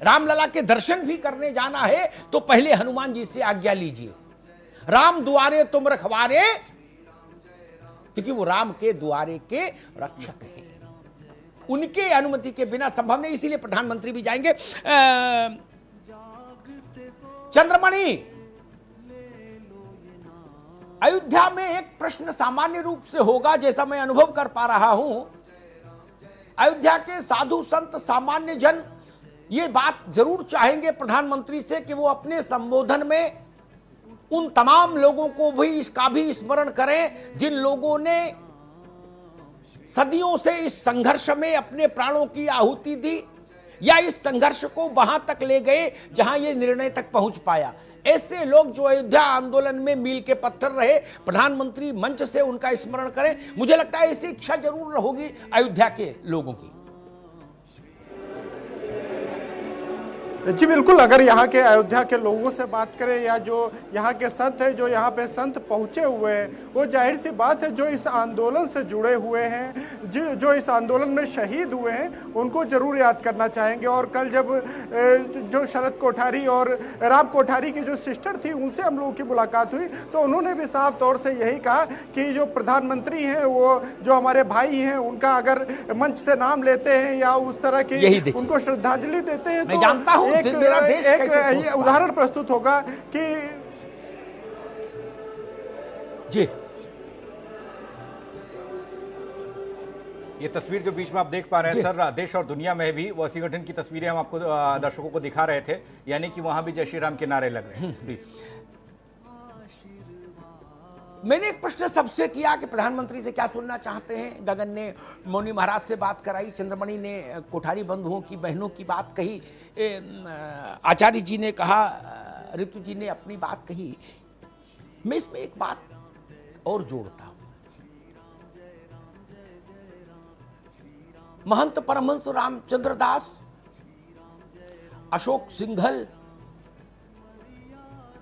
रामलला के दर्शन भी करने जाना है, तो पहले हनुमान जी से आज्ञा लीजिए। राम दुआरे तुम रखवारे, क्योंकि वो राम के द्वारे के रक्षक हैं, उनके अनुमति के बिना संभव नहीं। इसीलिए प्रधानमंत्री भी जाएंगे। चंद्रमणि, अयोध्या में एक प्रश्न सामान्य रूप से होगा, जैसा मैं अनुभव कर पा रहा हूं। अयोध्या के साधु संत सामान्य जन ये बात जरूर चाहेंगे प्रधानमंत्री से कि वो अपने संबोधन में उन तमाम लोगों को भी इसका भी स्मरण करें जिन लोगों ने सदियों से इस संघर्ष में अपने प्राणों की आहुति दी, या इस संघर्ष को वहां तक ले गए जहां ये निर्णय तक पहुंच पाया। ऐसे लोग जो अयोध्या आंदोलन में मील के पत्थर रहे, प्रधानमंत्री मंच से उनका स्मरण करें। मुझे लगता है ऐसी इच्छा जरूर होगी अयोध्या के लोगों की। जी बिल्कुल, अगर यहाँ के अयोध्या के लोगों से बात करें या जो यहाँ के संत हैं, जो यहाँ पे संत पहुँचे हुए हैं, वो जाहिर सी बात है जो इस आंदोलन से जुड़े हुए हैं, जो इस आंदोलन में शहीद हुए हैं, उनको जरूर याद करना चाहेंगे। और कल जब जो शरद कोठारी और राम कोठारी की जो सिस्टर थी, उनसे हम लोगों की मुलाकात हुई, तो उन्होंने भी साफ तौर से यही कहा कि जो प्रधानमंत्री हैं, वो जो हमारे भाई हैं, उनका अगर मंच से नाम लेते हैं या उस तरह की उनको श्रद्धांजलि देते हैं, मैं जानता हूं एक उदाहरण प्रस्तुत होगा कि जी ये तस्वीर जो बीच में आप देख पा रहे हैं सर, देश और दुनिया में भी वो संगठन की तस्वीरें हम आपको दर्शकों को दिखा रहे थे, यानी कि वहां भी जय श्री राम के नारे लग रहे हैं। प्लीज। मैंने एक प्रश्न सबसे किया कि प्रधानमंत्री से क्या सुनना चाहते हैं। गगन ने मौनी महाराज से बात कराई, चंद्रमणि ने कोठारी बंधुओं की बहनों की बात कही, आचार्य जी ने कहा, ऋतु जी ने अपनी बात कही। मैं इसमें एक बात और जोड़ता हूं। महंत परमहंस रामचंद्र दास, अशोक सिंघल,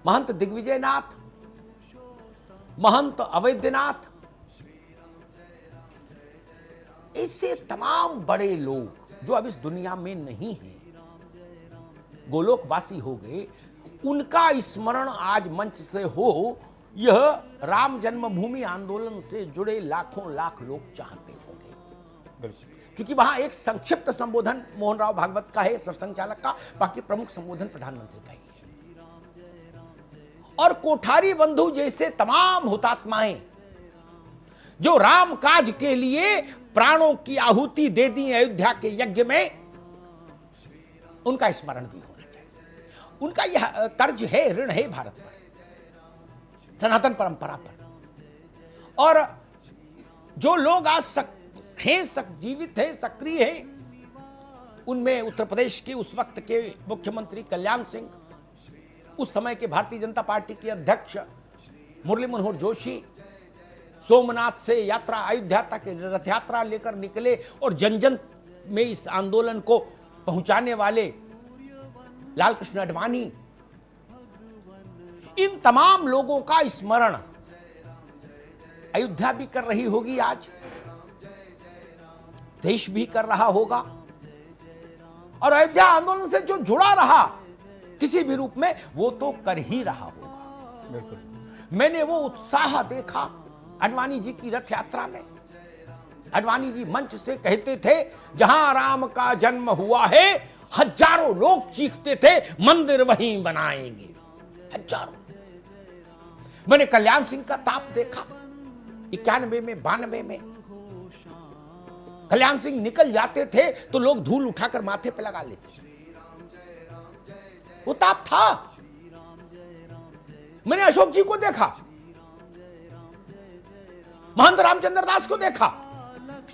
महंत दिग्विजयनाथ, महंत अवैधनाथ, ऐसे तमाम बड़े लोग जो अब इस दुनिया में नहीं हैं, गोलोकवासी हो गए, उनका स्मरण आज मंच से हो, यह राम जन्मभूमि आंदोलन से जुड़े लाखों लाख लोग चाहते होंगे। क्योंकि वहां एक संक्षिप्त संबोधन मोहन राव भागवत का है, सरसंघचालक का, बाकी प्रमुख संबोधन प्रधानमंत्री का ही है। और कोठारी बंधु जैसे तमाम हुतात्माएं जो राम काज के लिए प्राणों की आहुति दे दी अयोध्या के यज्ञ में, उनका स्मरण भी होना चाहिए। उनका यह कर्ज है, ऋण है भारत पर, सनातन परंपरा पर। और जो लोग आज जीवित हैं, सक्रिय हैं, उनमें उत्तर प्रदेश के उस वक्त के मुख्यमंत्री कल्याण सिंह, उस समय के भारतीय जनता पार्टी के अध्यक्ष मुरली मनोहर जोशी, सोमनाथ से यात्रा अयोध्या तक रथ यात्रा लेकर निकले और जन जन में इस आंदोलन को पहुंचाने वाले लाल कृष्ण आडवाणी, इन तमाम लोगों का स्मरण अयोध्या भी कर रही होगी, आज देश भी कर रहा होगा। और अयोध्या आंदोलन से जो जुड़ा रहा किसी भी रूप में, वो तो कर ही रहा होगा। बिल्कुल। मैंने वो उत्साह देखा आडवाणी जी की रथ यात्रा में। आडवाणी जी मंच से कहते थे, जहां राम का जन्म हुआ है, हजारों लोग चीखते थे, मंदिर वहीं बनाएंगे, हजारों। मैंने कल्याण सिंह का ताप देखा 91 में, 92 में। कल्याण सिंह निकल जाते थे तो लोग धूल उठाकर माथे पे लगा लेते थे, वो ताप था। मैंने अशोक जी को देखा, महंत रामचंद्र दास को देखा।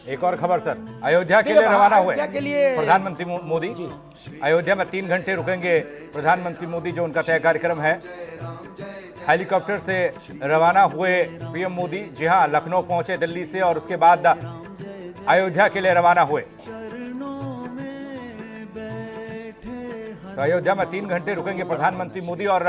एक और खबर सर, अयोध्या के लिए रवाना हुए अयोध्या के लिए प्रधानमंत्री मोदी। अयोध्या में 3 घंटे रुकेंगे प्रधानमंत्री मोदी, जो उनका तय कार्यक्रम है। हेलीकॉप्टर से रवाना हुए पीएम मोदी, जी हां, लखनऊ पहुंचे दिल्ली से और उसके बाद अयोध्या के लिए रवाना हुए। तो अयोध्या में 3 घंटे रुकेंगे प्रधानमंत्री मोदी। और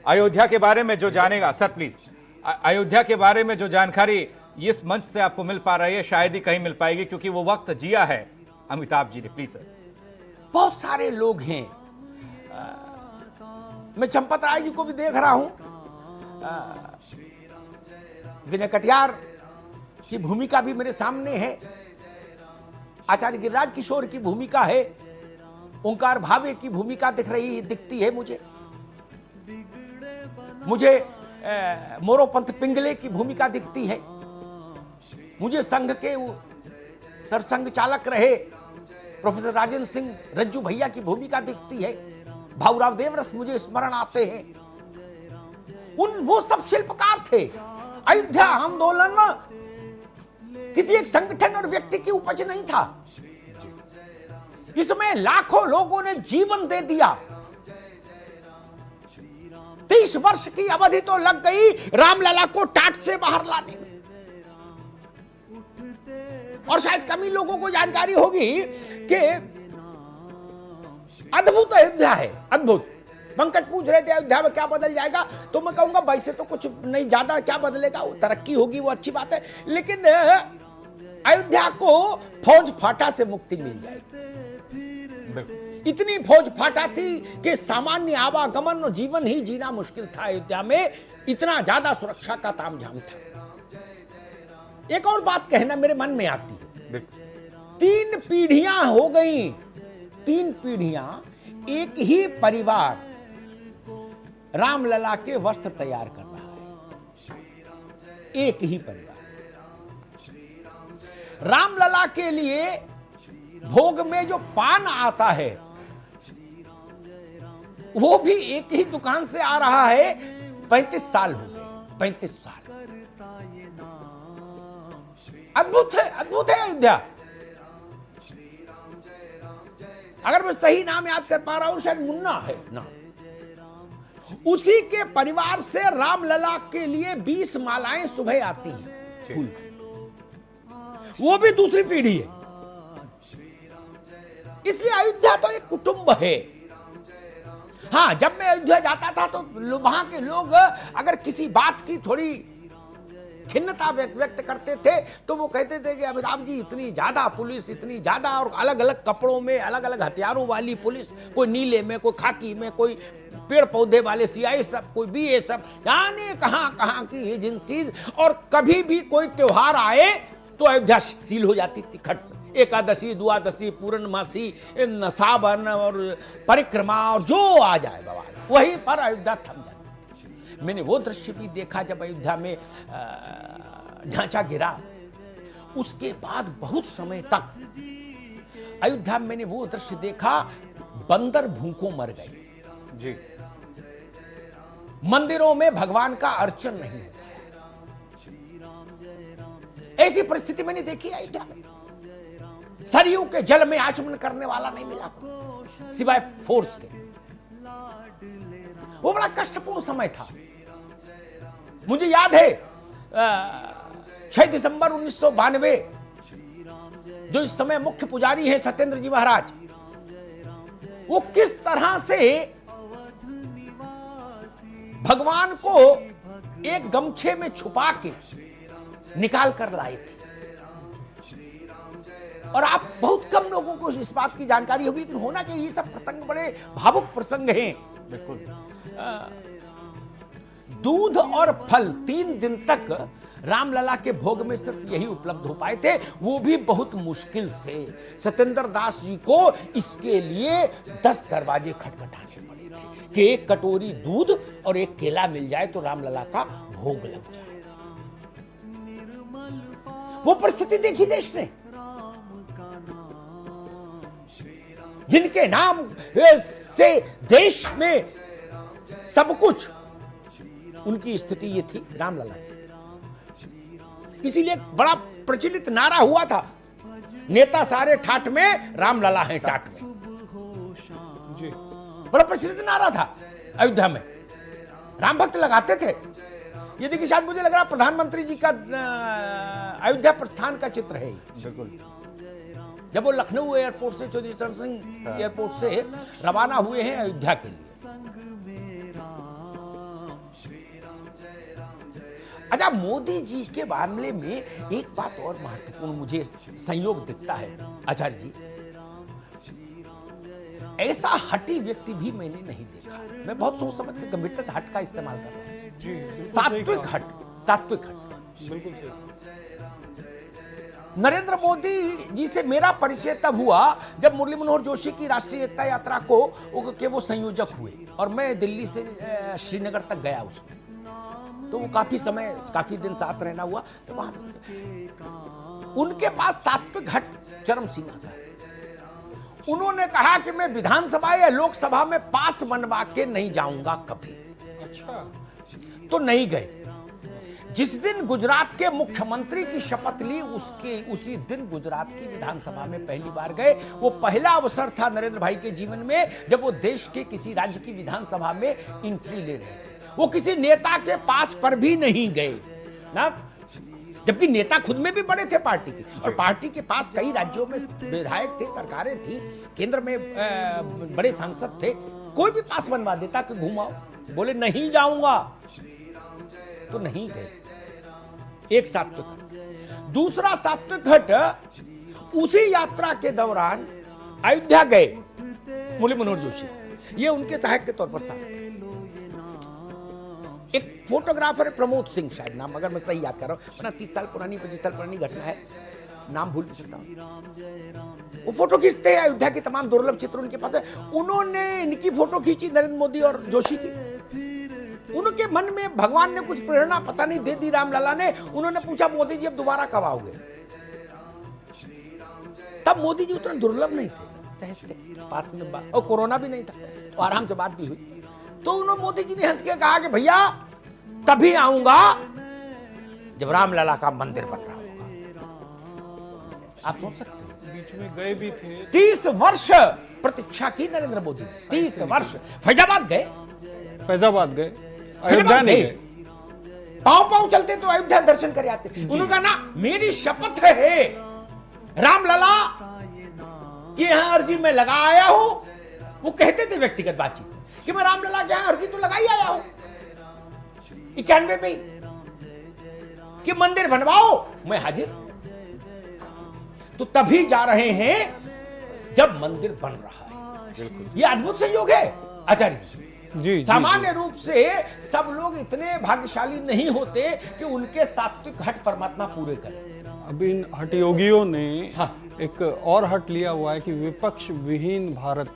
अयोध्या के बारे में जो जानेगा सर, प्लीज, अयोध्या के बारे में जो जानकारी इस मंच से आपको मिल पा रही है, शायद ही कहीं मिल पाएगी, क्योंकि वो वक्त जिया है अमिताभ जी ने। Please sir. बहुत सारे लोग हैं, मैं चंपत राय जी को भी देख रहा हूं, विनय कटियार की भूमिका भी मेरे सामने है, आचार्य गिरिराज किशोर की भूमिका है, ओंकार भावे की भूमिका दिखती है मुझे मोरोपंत पिंगले की भूमिका दिखती है, मुझे संघ के सरसंघ चालक रहे प्रोफेसर राजेंद्र सिंह रज्जू भैया की भूमिका दिखती है, भाऊराव देवरस मुझे स्मरण आते हैं। वो सब शिल्पकार थे। अयोध्या आंदोलन किसी एक संगठन और व्यक्ति की उपज नहीं था, इसमें लाखों लोगों ने जीवन दे दिया। 30 वर्ष की अवधि तो लग गई रामलला को टाट से बाहर लाने में। और शायद कमी लोगों को जानकारी होगी कि अद्भुत अयोध्या है, अद्भुत। पंकज पूछ रहे थे अयोध्या में क्या बदल जाएगा, तो मैं कहूंगा वैसे तो कुछ नहीं ज्यादा क्या बदलेगा, वो तरक्की होगी, वो अच्छी बात है, लेकिन अयोध्या को फौज फाटा से मुक्ति मिल जाएगी। इतनी फौज फाटा थी कि सामान्य आवागमन और जीवन ही जीना मुश्किल था अयोध्या में, इतना ज्यादा सुरक्षा का तामझाम था। एक और बात कहना मेरे मन में आती है, 3 पीढ़ियां हो गई, 3 पीढ़ियां एक ही परिवार रामलला के वस्त्र तैयार कर रहा है, एक ही परिवार। रामलला के लिए भोग में जो पान आता है वो भी एक ही दुकान से आ रहा है। 35 साल हो गए, 35 साल। अद्भुत है, अद्भुत है अयोध्या। अगर मैं सही नाम याद कर पा रहा हूं, शायद मुन्ना है ना, उसी के परिवार से रामलला के लिए 20 मालाएं सुबह आती हैं फूल, वो भी दूसरी पीढ़ी है। इसलिए अयोध्या तो एक कुटुंब है। हाँ, जब मैं अयोध्या जाता था तो वहां के लोग अगर किसी बात की थोड़ी खिन्नता व्यक्त करते थे तो वो कहते थे कि अमिताभ जी इतनी ज्यादा पुलिस, इतनी ज्यादा, और अलग अलग कपड़ों में, अलग अलग हथियारों वाली पुलिस, कोई नीले में, कोई खाकी में, कोई पेड़ पौधे वाले सीआईएसएफ, कोई बीएसएफ, जाने कहां की एजेंसीज। और कभी भी कोई त्योहार आए तो अयोध्या सील हो जाती थी खट। एकादशी, द्वादशी, पूर्णमासी, सावन और परिक्रमा और जो आ जाए बवाल, वहीं पर अयोध्या थम जाती। मैंने वो दृश्य भी देखा जब अयोध्या में ढांचा गिरा, उसके बाद बहुत समय तक अयोध्या में मैंने वो दृश्य देखा, बंदर भूखों मर गए। जी। मंदिरों में भगवान का अर्चन नहीं होता है। ऐसी परिस्थिति मैंने देखी अयोध्या में। सरयू के जल में आचमन करने वाला नहीं मिला सिवाय फोर्स के। वो बड़ा कष्टपूर्ण समय था। मुझे याद है 6 दिसंबर 1992, जो इस समय मुख्य पुजारी है सत्येंद्र जी महाराज, वो किस तरह से भगवान को एक गमछे में छुपा के निकाल कर लाए थे। और आप बहुत कम लोगों को इस बात की जानकारी होगी, लेकिन होना चाहिए। ये सब प्रसंग बड़े भावुक प्रसंग हैं। बिल्कुल। दूध और फल 3 दिन तक रामलला के भोग में सिर्फ यही उपलब्ध हो पाए थे, वो भी बहुत मुश्किल से। सत्येंद्र दास जी को इसके लिए 10 दरवाजे खटखटाने पड़े थे कि एक कटोरी दूध और एक केला मिल जाए तो रामलला का भोग लग जाए। वो परिस्थिति देखी देश ने। जिनके नाम से देश में सब कुछ, उनकी स्थिति ये थी रामलला की। इसीलिए बड़ा प्रचलित नारा हुआ था, नेता सारे ठाठ में, रामलला है टाट में। जी। बड़ा प्रचलित नारा था अयोध्या में। राम भक्त लगाते थे। ये देखिए, शायद मुझे लग रहा प्रधानमंत्री जी का अयोध्या प्रस्थान का चित्र है। बिल्कुल। जब वो लखनऊ एयरपोर्ट से, चौधरी चरण सिंह एयरपोर्ट से रवाना हुए हैं अयोध्या के लिए। अच्छा, मोदी जी के मामले में एक बात और महत्वपूर्ण मुझे संयोग दिखता है आचार्य जी। ऐसा हठी व्यक्ति भी मैंने नहीं देखा। मैं बहुत सोच समझ के गंभीरता से हट का इस्तेमाल कर रहा हूं। जी, बिल्कुल सही सात्विक कहा। हट, सात्विक हट। बिल्कुल सही। नरेंद्र मोदी जी से मेरा परिचय तब हुआ जब मुरली मनोहर जोशी की राष्ट्रीय एकता यात्रा के वो संयोजक हुए, और मैं दिल्ली से श्रीनगर तक गया उसमें। तो वो काफी दिन साथ रहना हुआ। तो वहां उनके पास सात्विक हट चरम सीमा का है। उन्होंने कहा कि मैं विधानसभा या लोकसभा में पास बनवा के नहीं जाऊंगा कभी। अच्छा। तो नहीं गए। जिस दिन गुजरात के मुख्यमंत्री की शपथ ली, उसी दिन गुजरात की विधानसभा में पहली बार गए। वो पहला अवसर था नरेंद्र भाई के जीवन में जब वो देश के किसी राज्य की विधानसभा में एंट्री ले रहे थे। वो किसी नेता के पास पर भी नहीं गए ना, जबकि नेता खुद में भी बड़े थे पार्टी के, और पार्टी के पास कई राज्यों में विधायक थे, सरकारें थी, केंद्र में बड़े सांसद थे। कोई भी पास बनवा देता कि घुमाओ, बोले नहीं जाऊंगा, तो नहीं गए। एक सात्विक हट। दूसरा सात्विक हट, उसी यात्रा के दौरान अयोध्या गए मुरली मनोहर जोशी, ये उनके सहायक के तौर पर साथ थे। एक फोटोग्राफर है प्रमोद सिंह, शायद नाम, अगर मैं सही याद कर रहा हूं, वरना 30 साल पुरानी 25 साल पुरानी घटना है, नाम भूल सकता हूं। वो फोटो खींचते हैं, अयोध्या के तमाम दुर्लभ चित्र उनके पास है। उन्होंने इनकी फोटो खींची, नरेंद्र मोदी और जोशी की। उनके मन में भगवान ने कुछ प्रेरणा पता नहीं दे दी रामलला ने। उन्होंने पूछा, मोदी जी अब दोबारा कब आओगे? तब मोदी जी उतना दुर्लभ नहीं थे, सहज थे, पास में बात, और कोरोना भी नहीं था, तो आराम से बात भी हुई। तो उन्होंने, मोदी जी ने हंस के कहा कि भैया तभी आऊंगा जब रामलला का मंदिर बन रहा होगा। आप सोच सकते हैं, बीच में गए भी थे। 30 वर्ष प्रतीक्षा की नरेंद्र मोदी, 30 वर्ष। फैजाबाद गए, अयोध्या नहीं गए। पांव चलते तो अयोध्या दर्शन कर आते। उन्होंने कहा ना, मेरी शपथ है रामलला कि यहां अर्जी में लगा आया हूं। वो कहते थे व्यक्तिगत बातचीत कि मैं रामलला के यहां अर्जी तो लगा ही आया हूं 91 में कि मंदिर बनवाओ, मैं हाजिर। तो तभी जा रहे हैं जब मंदिर बन रहा है। ये अद्भुत संयोग है आचार्य जी। जी, सामान्य रूप से सब लोग इतने भाग्यशाली नहीं होते कि उनके सात्विक हट परमात्मा पूरे करें। अब इन हठयोगियों ने एक और हट लिया हुआ है कि विपक्ष विहीन भारत।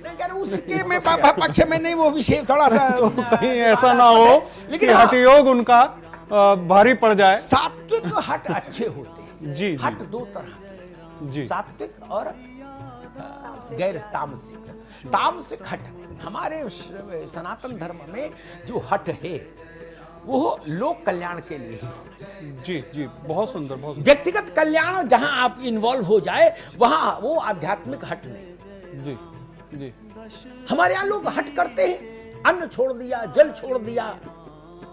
नहीं कह रहा, उसके में पक्ष में नहीं, वो विषय थोड़ा सा तो कहीं ऐसा ना हो लेकिन कि हठयोग उनका भारी पड़ जाए। सात्विक हट अच्छे होते हैं। जी, हट दो तरह के, जी, सात्विक और गैर तामसिक। तामसिक हट नहीं। हमारे सनातन धर्म में जो हट है वो लोक कल्याण के लिए ही। जी जी, बहुत सुंदर, बहुत सुंदर। व्यक्तिगत कल्याण जहां आप इन्वॉल्व हो जाए वहां वो आध्यात्मिक हट नहीं। जी जी, हमारे यहाँ लोग हट करते हैं, अन्न छोड़ दिया, जल छोड़ दिया,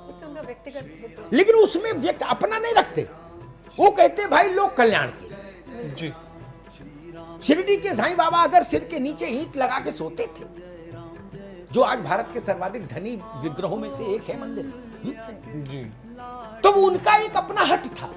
उससे उनका व्यक्तिगत लेकिन उसमें व्यक्ति अपना नहीं रखते। वो कहते भाई लोक कल्याण के लिए। जी, शिरडी के साईं बाबा अगर सिर के नीचे ईंट लगा के सोते थे, जो आज भारत के सर्वाधिक धनी विग्रहों में से एक है मंदिर, जी, तो वो उनका एक अपना हट था।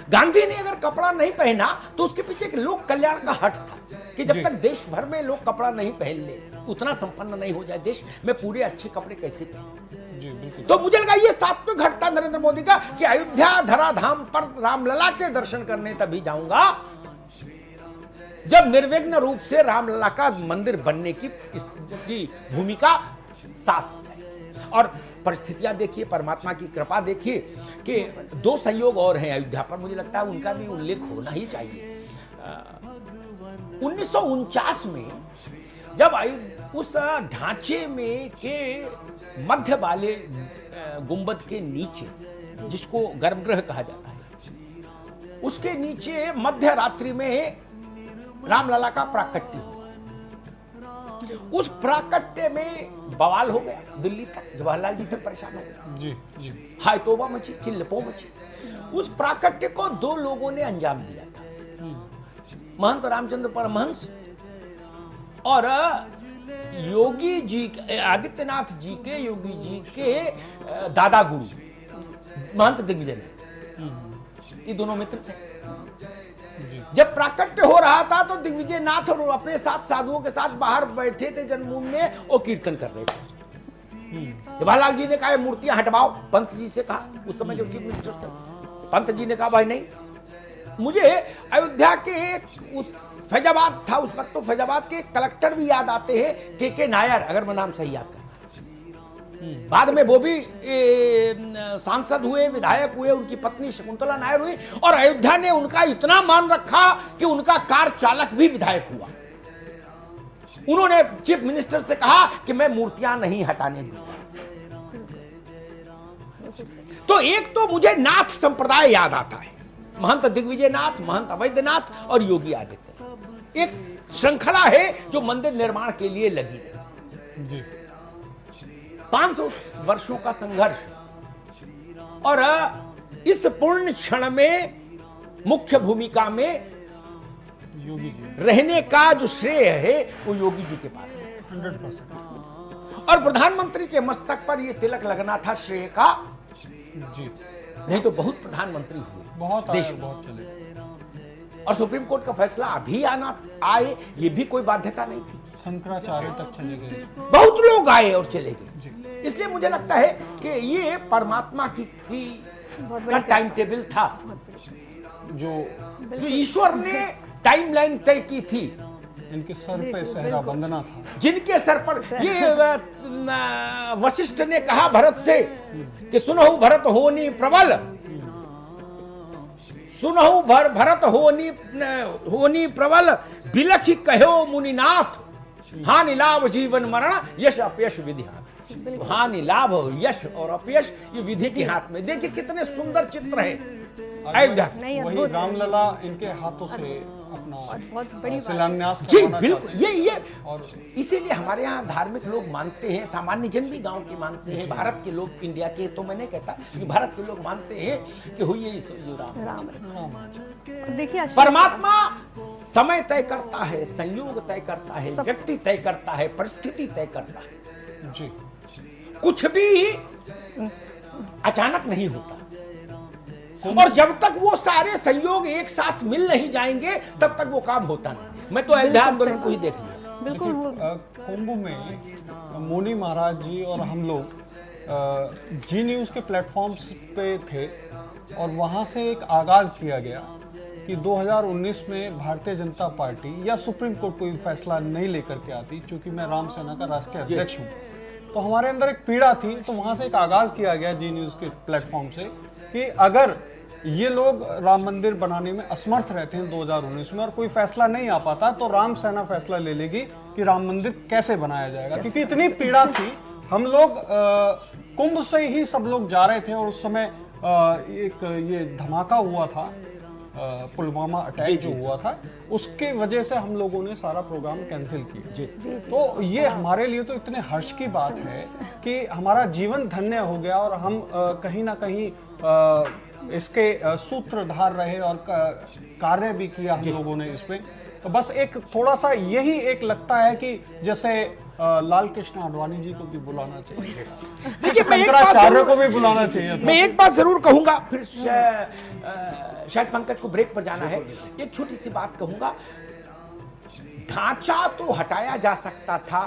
गांधी ने अगर कपड़ा नहीं पहना तो उसके पीछे एक लोक कल्याण का हट था कि जब तक देश भर में लोग कपड़ा नहीं पहन ले, उतना संपन्न नहीं हो जाए देश में, पूरे अच्छे कपड़े कैसे पहने। जी, बिल्कुल। तो मुझे लगा ये सात्विक घट था नरेंद्र मोदी का कि अयोध्या धराधाम पर रामलला के दर्शन करने तभी जाऊंगा जब निर्विघ्न रूप से रामलला का मंदिर बनने की भूमिका साफ हो जाए। और परिस्थितियां देखिए, परमात्मा की कृपा देखिए कि दो संयोग और हैं अयोध्या पर, मुझे लगता है उनका भी उल्लेख होना ही चाहिए। 1949 में जब उस ढांचे में के मध्य वाले गुंबद के नीचे, जिसको गर्भगृह कहा जाता है, उसके नीचे मध्य रात्रि में रामलला का प्राकट्य हुआ। उस प्राकट्य में बवाल हो गया, दिल्ली तक जवाहरलाल जी तक परेशान हो गए। जी जी, हाय तौबा मची, चिल्लपो मची। उस प्राकट्य को दो लोगों ने अंजाम दिया था, महंत रामचंद्र परमहंस और योगी जी, आदित्यनाथ जी के, योगी जी के दादा गुरु महंत दिग्विजय। ये दोनों मित्र थे। जब प्राकट्य हो रहा था तो दिग्विजय नाथ और अपने साथ साधुओं के साथ बाहर बैठे थे जन्मभूमि में और कीर्तन कर रहे थे। जवाहरलाल जी ने कहा मूर्तियां हटवाओ, पंत जी से कहा, उस समय जो चीफ मिनिस्टर थे, पंत जी ने कहा भाई नहीं। मुझे अयोध्या के उस फैजाबाद था उस वक्त, तो फैजाबाद के कलेक्टर भी याद आते हैं, के नायर, अगर मैं नाम सही याद कर। बाद में वो भी सांसद हुए, विधायक हुए, उनकी पत्नी शकुंतला नायर हुई, और अयोध्या ने उनका इतना मान रखा कि उनका कार चालक भी विधायक हुआ। उन्होंने चीफ मिनिस्टर से कहा कि मैं मूर्तियां नहीं हटाने दूंगा। तो एक तो मुझे नाथ संप्रदाय याद आता है, महंत दिग्विजय नाथ, महंत अवैधनाथ और योगी आदित्य। एक श्रृंखला है जो मंदिर निर्माण के लिए लगी है। जी, 500 वर्षों का संघर्ष, और इस पूर्ण क्षण में मुख्य भूमिका में योगी जी रहने का जो श्रेय है वो योगी जी के पास है 100%। और प्रधानमंत्री के मस्तक पर ये तिलक लगना था श्रेय का। जी, नहीं तो बहुत प्रधानमंत्री हुए बहुत देश आए, में। बहुत चले। और सुप्रीम कोर्ट का फैसला अभी आए, ये भी कोई बाध्यता नहीं थी। शंकराचार्य तक चले गए। बहुत लोग आए और चले गए। इसलिए मुझे लगता है कि ये परमात्मा की का टाइम टेबल था, जो ईश्वर ने टाइमलाइन तय की थी। इनके सर पे सहरा बंदना था, जिनके सर पर ये वशिष्ठ ने कहा भरत से कि सुनहु भरत होनी प्रबल, सुनहु भरत होनी प्रबल, बिलखि कहो मुनिनाथ, हानि लाभ जीवन मरण, यश अपयश विधि। हानि लाभ, यश और अपयश ये विधि के हाथ में। देखिए कितने सुंदर चित्र है अयोध्या। वही रामलला इनके हाथों से अपना शिलान्यास जी करवाना बिल्कुल, चाहते हैं। ये और इसीलिए हमारे यहाँ धार्मिक लोग मानते हैं, सामान्य जन भी गांव के मानते हैं, भारत के लोग, इंडिया के तो मैं नहीं कहता कि भारत के लोग मानते हैं कि हुई ये राम। देखिए परमात्मा समय तय करता है, संयोग तय करता है, व्यक्ति तय करता है, परिस्थिति तय करता है। जी, कुछ भी अचानक नहीं होता, और जब तक वो सारे संयोग एक साथ मिल नहीं जाएंगे तब तक वो काम होता नहीं। मैं तो अयोध्या आंदोलन को ही देख लिया। बिल्कुल कुंभ में मोनी महाराज जी और हम लोग जी न्यूज़ के प्लेटफॉर्म्स पे थे, और वहाँ से एक आगाज़ किया गया कि 2019 में भारतीय जनता पार्टी या सुप्रीम कोर्ट कोई फैसला नहीं लेकर के आती, क्योंकि मैं राम सेना का राष्ट्रीय अध्यक्ष हूँ, तो हमारे अंदर एक पीड़ा थी। तो वहाँ से एक आगाज़ किया गया जी न्यूज़ के प्लेटफॉर्म से कि अगर ये लोग राम मंदिर बनाने में असमर्थ रहते हैं 2019 में और कोई फैसला नहीं आ पाता, तो राम सेना फैसला ले लेगी कि राम मंदिर कैसे बनाया जाएगा। क्योंकि इतनी पीड़ा थी, हम लोग कुंभ से ही सब लोग जा रहे थे और उस समय एक ये धमाका हुआ था, पुलवामा अटैक जो हुआ था, उसके वजह से हम लोगों ने सारा प्रोग्राम कैंसिल किया। तो ये हमारे लिए तो इतने हर्ष की बात है कि हमारा जीवन धन्य हो गया और हम कहीं ना कहीं इसके सूत्रधार रहे और कार्य भी किया हम लोगों ने इस पे। तो बस एक थोड़ा सा यही एक लगता है कि जैसे लाल कृष्ण आडवाणी जी को भी बुलाना चाहिए, देखिए शंकराचार्य को भी बुलाना चाहिए था। मैं एक बात जरूर कहूंगा, फिर शायद पंकज को ब्रेक पर जाना है। एक छोटी सी बात कहूंगा, ढांचा तो हटाया जा सकता था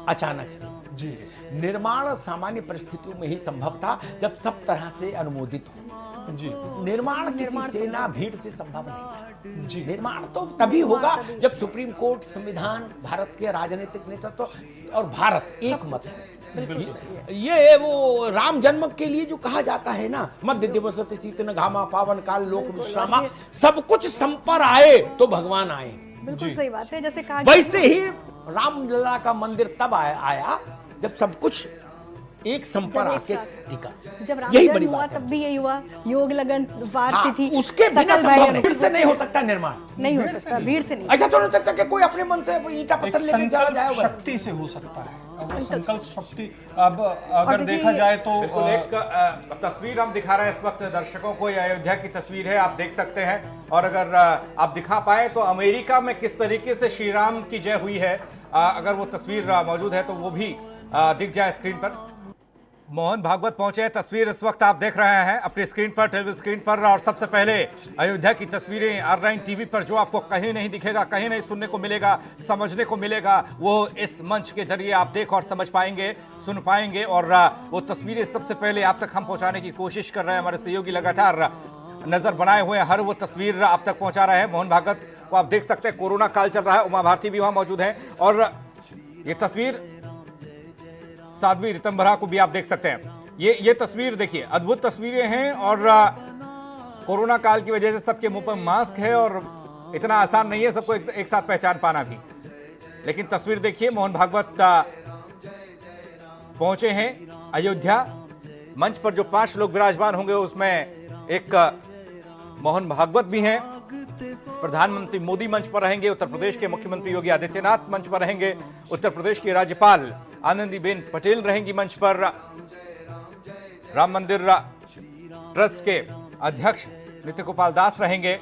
अचानक से जी, निर्माण सामान्य परिस्थितियों में ही संभव था जब सब तरह से अनुमोदित हो जी। निर्माण किसी सेना भीड़ से संभव नहीं था जी। निर्माण तो तभी होगा जब सुप्रीम कोर्ट, संविधान, भारत के राजनीतिक नेतृत्व और भारत एक मत है। ये वो राम जन्म के लिए जो कहा जाता है ना, मध्य दिवस शीतन घामा पावन काल लोक विश्रामा, सब कुछ संपर आए तो भगवान आए। बिल्कुल सही बात है, जैसे कहा वैसे ही रामलला का मंदिर तब आया जब सब कुछ एक संपर आके टिका। जब राम यही जन्म बड़ी हुआ बात है। तब भी यही हुआ, योग लगन वार हाँ, तिथि, उसके बिना संभव नहीं, भीड़ से नहीं हो सकता निर्माण, नहीं हो सकता, भीड़ से नहीं। ऐसा तो नहीं सकता कि कोई अपने मन से ईंटा पत्थर लेके चला जाएगा। शक्ति से हो सकता है, अब वो संकल्प शक्ति। अब अगर देखा जाए तो बिल्कुल एक तस्वीर हम दिखा रहे हैं इस वक्त दर्शकों को, ये अयोध्या की तस्वीर है, आप देख सकते हैं। और अगर आप दिखा पाए तो अमेरिका में किस तरीके से श्री राम की जय हुई है, अगर वो तस्वीर मौजूद है तो वो भी दिख जाए स्क्रीन पर। मोहन भागवत पहुंचे हैं, तस्वीर इस वक्त आप देख रहे हैं अपनी स्क्रीन पर, टेलीविजन स्क्रीन पर। और सबसे पहले अयोध्या की तस्वीरें R9 टीवी पर जो आपको कहीं नहीं दिखेगा, कहीं नहीं सुनने को मिलेगा, समझने को मिलेगा, वो इस मंच के जरिए आप देख और समझ पाएंगे, सुन पाएंगे। और वो तस्वीरें सबसे पहले आप तक हम पहुंचाने की कोशिश कर रहे हैं। हमारे सहयोगी लगातार नजर बनाए हुए हर वो तस्वीर आप तक पहुंचा रहे हैं। मोहन भागवत को आप देख सकते हैं, कोरोना काल चल रहा है, उमा भारती भी वहां मौजूद है। और ये तस्वीर साध्वी ऋतंभरा को भी आप देख सकते हैं। ये तस्वीर देखिए, अद्भुत तस्वीरें हैं। और कोरोना काल की वजह से सबके मुंह पर मास्क है और इतना आसान नहीं है सबको एक साथ पहचान पाना भी। लेकिन तस्वीर देखिए, मोहन भागवत पहुंचे हैं अयोध्या। मंच पर जो 5 लोग विराजमान होंगे उसमें एक मोहन भागवत भी हैं। प्रधानमंत्री मोदी मंच पर रहेंगे, उत्तर प्रदेश के मुख्यमंत्री योगी आदित्यनाथ मंच पर रहेंगे, उत्तर प्रदेश की राज्यपाल आनंदीबेन पटेल रहेंगी मंच पर, राम मंदिर ट्रस्ट के अध्यक्ष नित्य गोपाल दास रहेंगे।